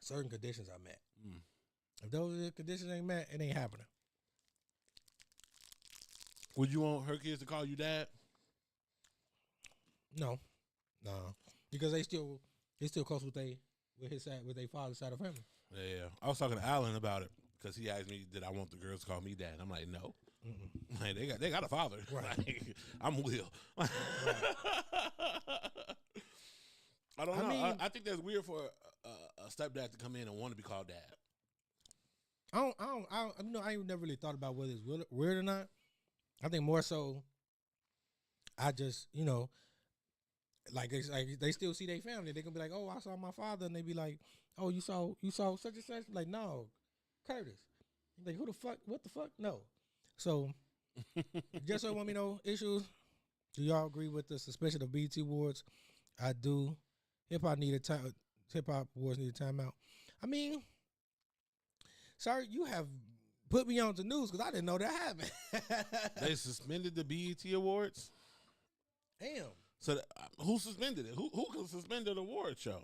certain conditions are met. If those conditions ain't met, it ain't happening. Would you want her kids to call you dad? No, because they still close with their father's side of family. Yeah, I was talking to Alan about it because he asked me, "Did I want the girls to call me dad?" I'm like, "No." Like, they got a father. Right. Like, I'm Will. Right. I don't know. I mean, I think that's weird for a stepdad to come in and want to be called dad. I ain't never really thought about whether it's weird or not. I think more so, I just, like they still see their family. They gonna be like, "Oh, I saw my father," and they be like, "Oh, you saw such and such." Like, no, Curtis. Like, who the fuck? What the fuck? No. So, just so want me know issues. Do y'all agree with the suspension of BET Awards? I do. Hip hop awards need a timeout. I mean, sorry, you have put me on the news because I didn't know that happened. They suspended the BET Awards. Damn. So who suspended it? Who can suspend an award show?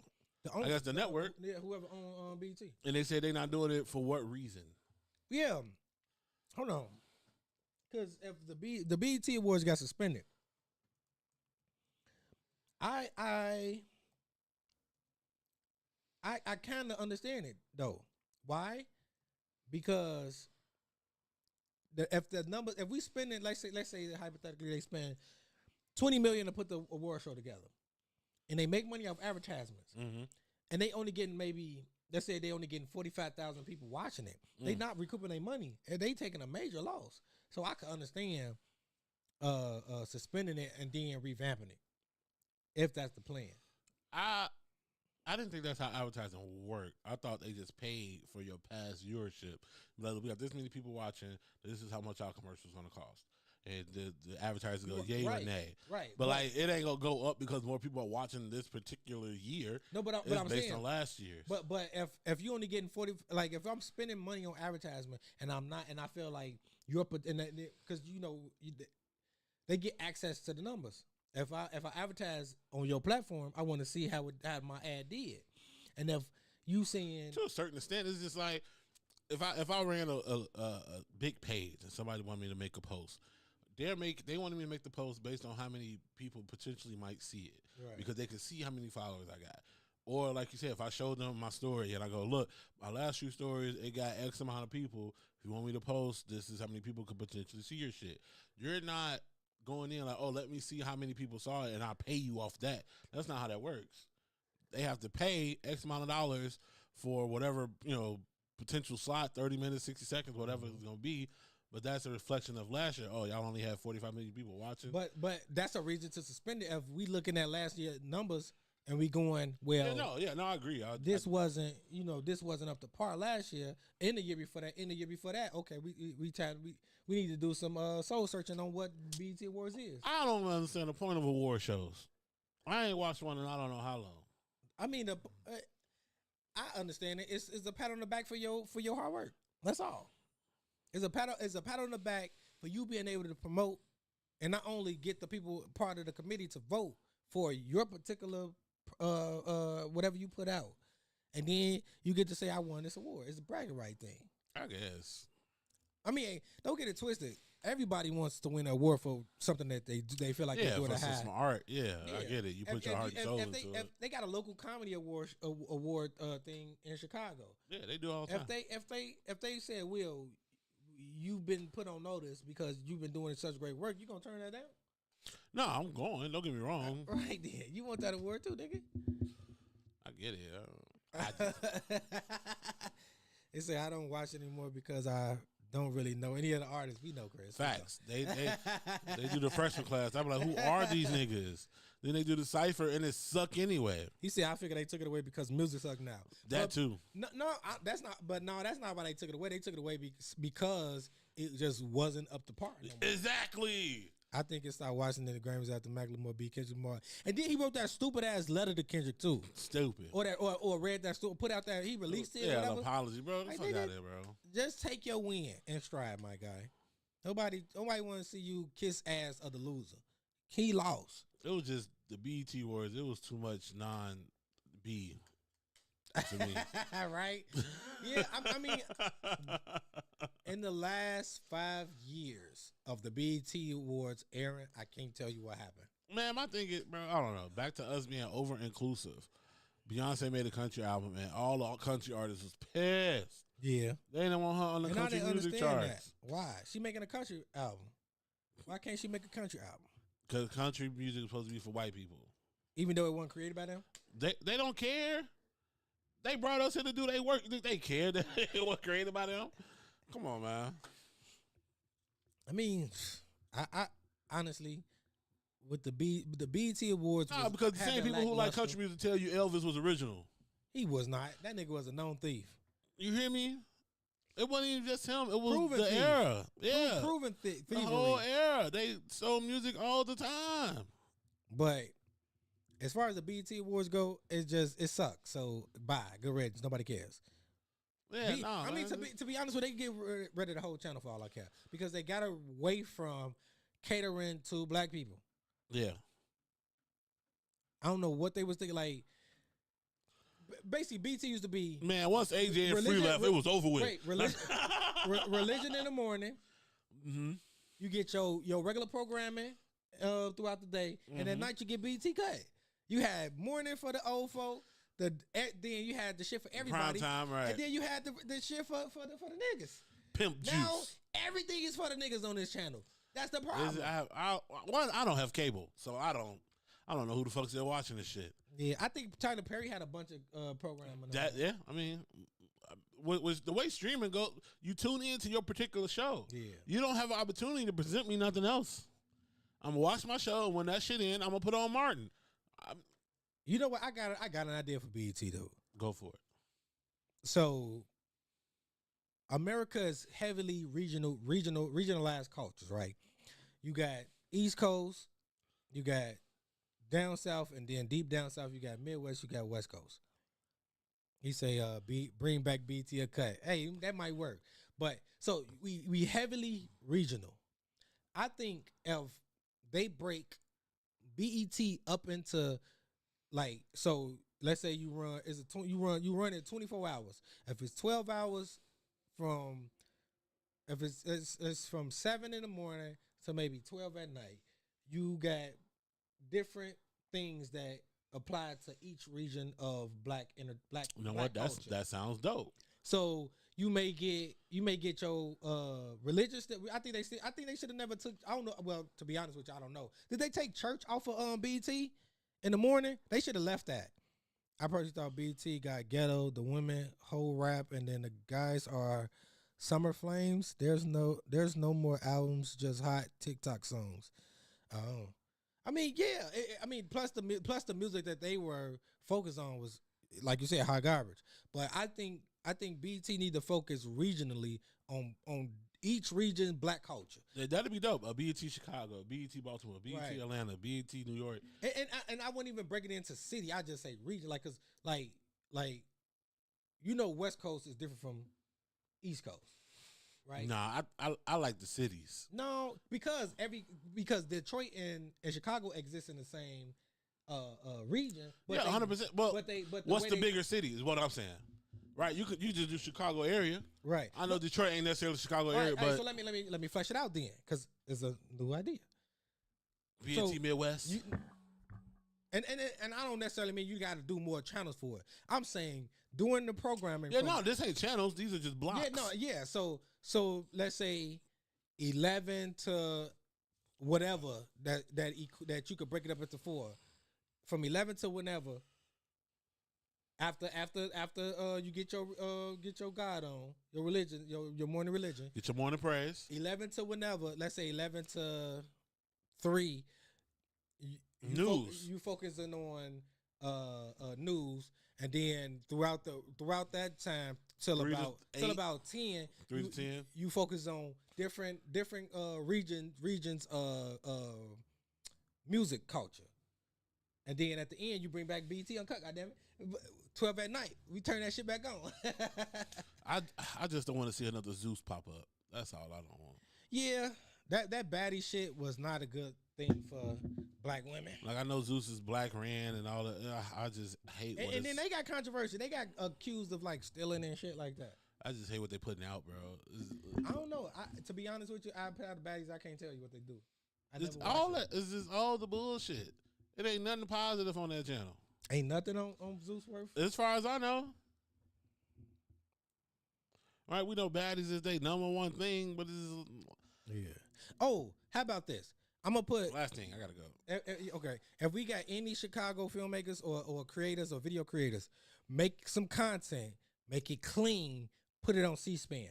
I guess the network. Yeah, whoever on BET. And they said they're not doing it for what reason? Yeah. Hold on. Because if the BET Awards got suspended, I kind of understand it though. Why? Because if we spend it, let's say hypothetically they spend $20 million to put the award show together, and they make money off advertisements, and they only getting let's say they only getting 45,000 people watching it. They not recouping their money, and they taking a major loss. So I can understand suspending it and then revamping it. if that's the plan. I didn't think that's how advertising worked. I thought they just paid for your past viewership. Like, we got this many people watching. This is how much our commercial's going to cost. And the advertiser goes, yay or nay. Right. But like, it ain't going to go up because more people are watching this particular year. No, but it's I'm based saying, on last year's. But if you only getting 40, like if I'm spending money on advertisement and I'm not, and I feel like you're, because they get access to the numbers. If I advertise on your platform, I want to see how my ad did, and if you saying to a certain extent, it's just like if I ran a big page and somebody wanted me to make a post, they wanted me to make the post based on how many people potentially might see it, right. because they can see how many followers I got. Or like you said, if I showed them my story and I go, look, my last few stories, it got X amount of people. If you want me to post, this is how many people could potentially see your shit. You're not going in like, oh, let me see how many people saw it and I'll pay you off that. That's not how that works. They have to pay X amount of dollars for whatever, potential slot, 30 minutes, 60 seconds, whatever it's going to be. But that's a reflection of last year. Oh, y'all only had 45 million people watching. But that's a reason to suspend it. If we looking at last year numbers and we going, well, I agree. This wasn't up to par last year. In the year before that, okay, we need to do some soul searching on what BET Awards is. I don't understand the point of award shows. I ain't watched one in I don't know how long. I mean, I understand it. It's a pat on the back for your hard work. That's all. It's a pat on the back for you being able to promote and not only get the people part of the committee to vote for your particular whatever you put out, and then you get to say I won this award. It's a bragging right thing. I guess. I mean, don't get it twisted. Everybody wants to win an award for something that they feel like they're doing for some art. Yeah, I get it. You put your heart and soul into it. They got a local comedy award thing in Chicago. Yeah, they do all the time. If they said, Will, you've been put on notice because you've been doing such great work, you gonna turn that down? No, I'm going. Don't get me wrong. Right then, you want that award too, nigga? I get it. They say I don't watch anymore because I don't really know any of the artists. We know, Chris. Facts. They do the freshman class. I'm like, who are these niggas? Then they do the cipher and it suck anyway. He said, I figured they took it away because music suck now. Too. That's not. But no, that's not why they took it away. They took it away because it just wasn't up to par. No more. Exactly. I think it started watching the Grammys after Macklemore beat Kendrick Lamar, and then he wrote that stupid ass letter to Kendrick too. Stupid. Or read that put out that he released it. Yeah, an apology, bro. Fuck out of there, bro. Just take your win in stride, my guy. Nobody want to see you kiss ass of the loser. He lost. It was just the BET Awards. It was too much non-B to me. Right? Yeah, I mean, in the last 5 years of the BET Awards, Aaron, I can't tell you what happened. Man, my thing is, bro, I don't know. Back to us being over-inclusive. Beyonce made a country album, and all the country artists was pissed. Yeah. They didn't want her on the country music charts. That. Why? She making a country album. Why can't she make a country album? Because country music is supposed to be for white people. Even though it wasn't created by them? They don't care. They brought us here to do their work. They care that it wasn't created by them. Come on, man. I mean, I honestly, with the BET Awards, because the same people who like country music tell you Elvis was original. He was not. That nigga was a known thief. You hear me? It wasn't even just him. It was proven the thief. era. Yeah, proven thief. The whole era. They sold music all the time. But as far as the BET Awards go, it sucks. So bye, good riddance. Nobody cares. Yeah, I mean, to be honest with you, they can get rid of the whole channel for all I care because they got away from catering to black people. Yeah, I don't know what they was thinking. Like, basically, BT used to be once AJ and Free left, it was over with. Wait, religion in the morning. Mm-hmm. You get your regular programming throughout the day, and at night you get BT cut. You had morning for the old folk. Then you had the shit for everybody. Prime time, right? And then you had the shit for the niggas. Pimp juice. Now everything is for the niggas on this channel. That's the problem. I don't have cable, so I don't know who the fuck's still watching this shit. Yeah, I think Tyler Perry had a bunch of programming. Yeah, I mean, with the way streaming goes, you tune into your particular show. Yeah, you don't have an opportunity to present me nothing else. I'm gonna watch my show, and when that shit in, I'm gonna put on Martin. You know what? I got an idea for BET though. Go for it. So America is heavily regionalized cultures, right? You got East Coast, you got down south, and then deep down south you got Midwest, you got West Coast. He say, bring back BT a cut. Hey, that might work. But so we heavily regional. I think if they break BET up into like, so let's say you run you run it 24 hours. If it's 12 hours from if it's from 7 in the morning to maybe 12 at night, you got different things that apply to each region of black. You know black what? culture. That sounds dope. So you may get your religious. I think they should have never took. I don't know. Well, to be honest with you, I don't know. Did they take church off of BET in the morning? They should have left that. I personally thought BET got ghetto, the women whole rap, and then the guys are summer flames. There's no more albums, just hot TikTok songs. Oh, I mean, yeah. I mean, plus the music that they were focused on was, like you said, high garbage. But I think BET need to focus regionally on each region's black culture. Yeah, that'd be dope. BET Chicago, BET Baltimore, BET Right. Atlanta, BET New York. And I wouldn't even break it into city. I just say region, like, cause like you know, West Coast is different from East Coast, right? Nah, I like the cities. No, because Detroit and Chicago exist in the same region. But Yeah, 100%. Well, but what's way the bigger city is what I'm saying. Right, you just do Chicago area. Right. I know Detroit ain't necessarily Chicago area, Right, but so let me flesh it out then, because it's a new idea. BET So, Midwest. And I don't necessarily mean you got to do more channels for it. I'm saying doing the programming. Yeah, no, this ain't channels. These are just blocks. Yeah, no, yeah. So let's say 11 to whatever that you could break it up into 4. From 11 to whenever. After you get your God on, your religion, your morning religion. Get your morning praise. 11 to whenever, let's say 11 to 3. News. You focusing on news, and then throughout that time till about 10, 3 to 10. You focus on different regions music culture, and then at the end you bring back BT Uncut. Goddamn it, 12 at night, we turn that shit back on. I just don't want to see another Zeus pop up. That's all I don't want. Yeah, that baddie shit was not a good thing for black women. Like, I know Zeus is black ran and all that. I just hate what and then they got controversy. They got accused of like stealing and shit like that. I just hate what they putting out, bro. I don't know. To be honest with you, I put out the baddies. I can't tell you what they do. It's all that. It's just all the bullshit. It ain't nothing positive on that channel. Ain't nothing on Zeus worth. As far as I know. All right, we know baddies is their number one thing, but Yeah. Oh, how about this? I'm gonna put last thing. I gotta go. Okay, if we got any Chicago filmmakers or creators or video creators, make some content, make it clean, put it on C-SPAN.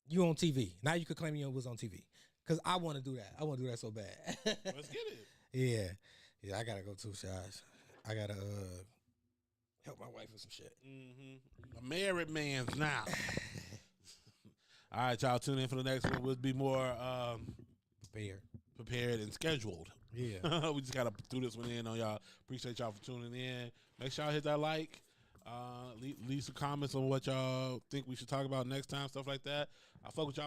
You on TV now? You could claim you was on TV because I want to do that. I want to do that so bad. Let's get it. Yeah. I gotta go too, Shaz. I gotta help my wife with some shit. A married man's now. All right, y'all. Tune in for the next one. We'll be more prepared and scheduled. Yeah. We just gotta throw this one in on y'all. Appreciate y'all for tuning in. Make sure y'all hit that like. Leave some comments on what y'all think we should talk about next time, stuff like that. I fuck with y'all.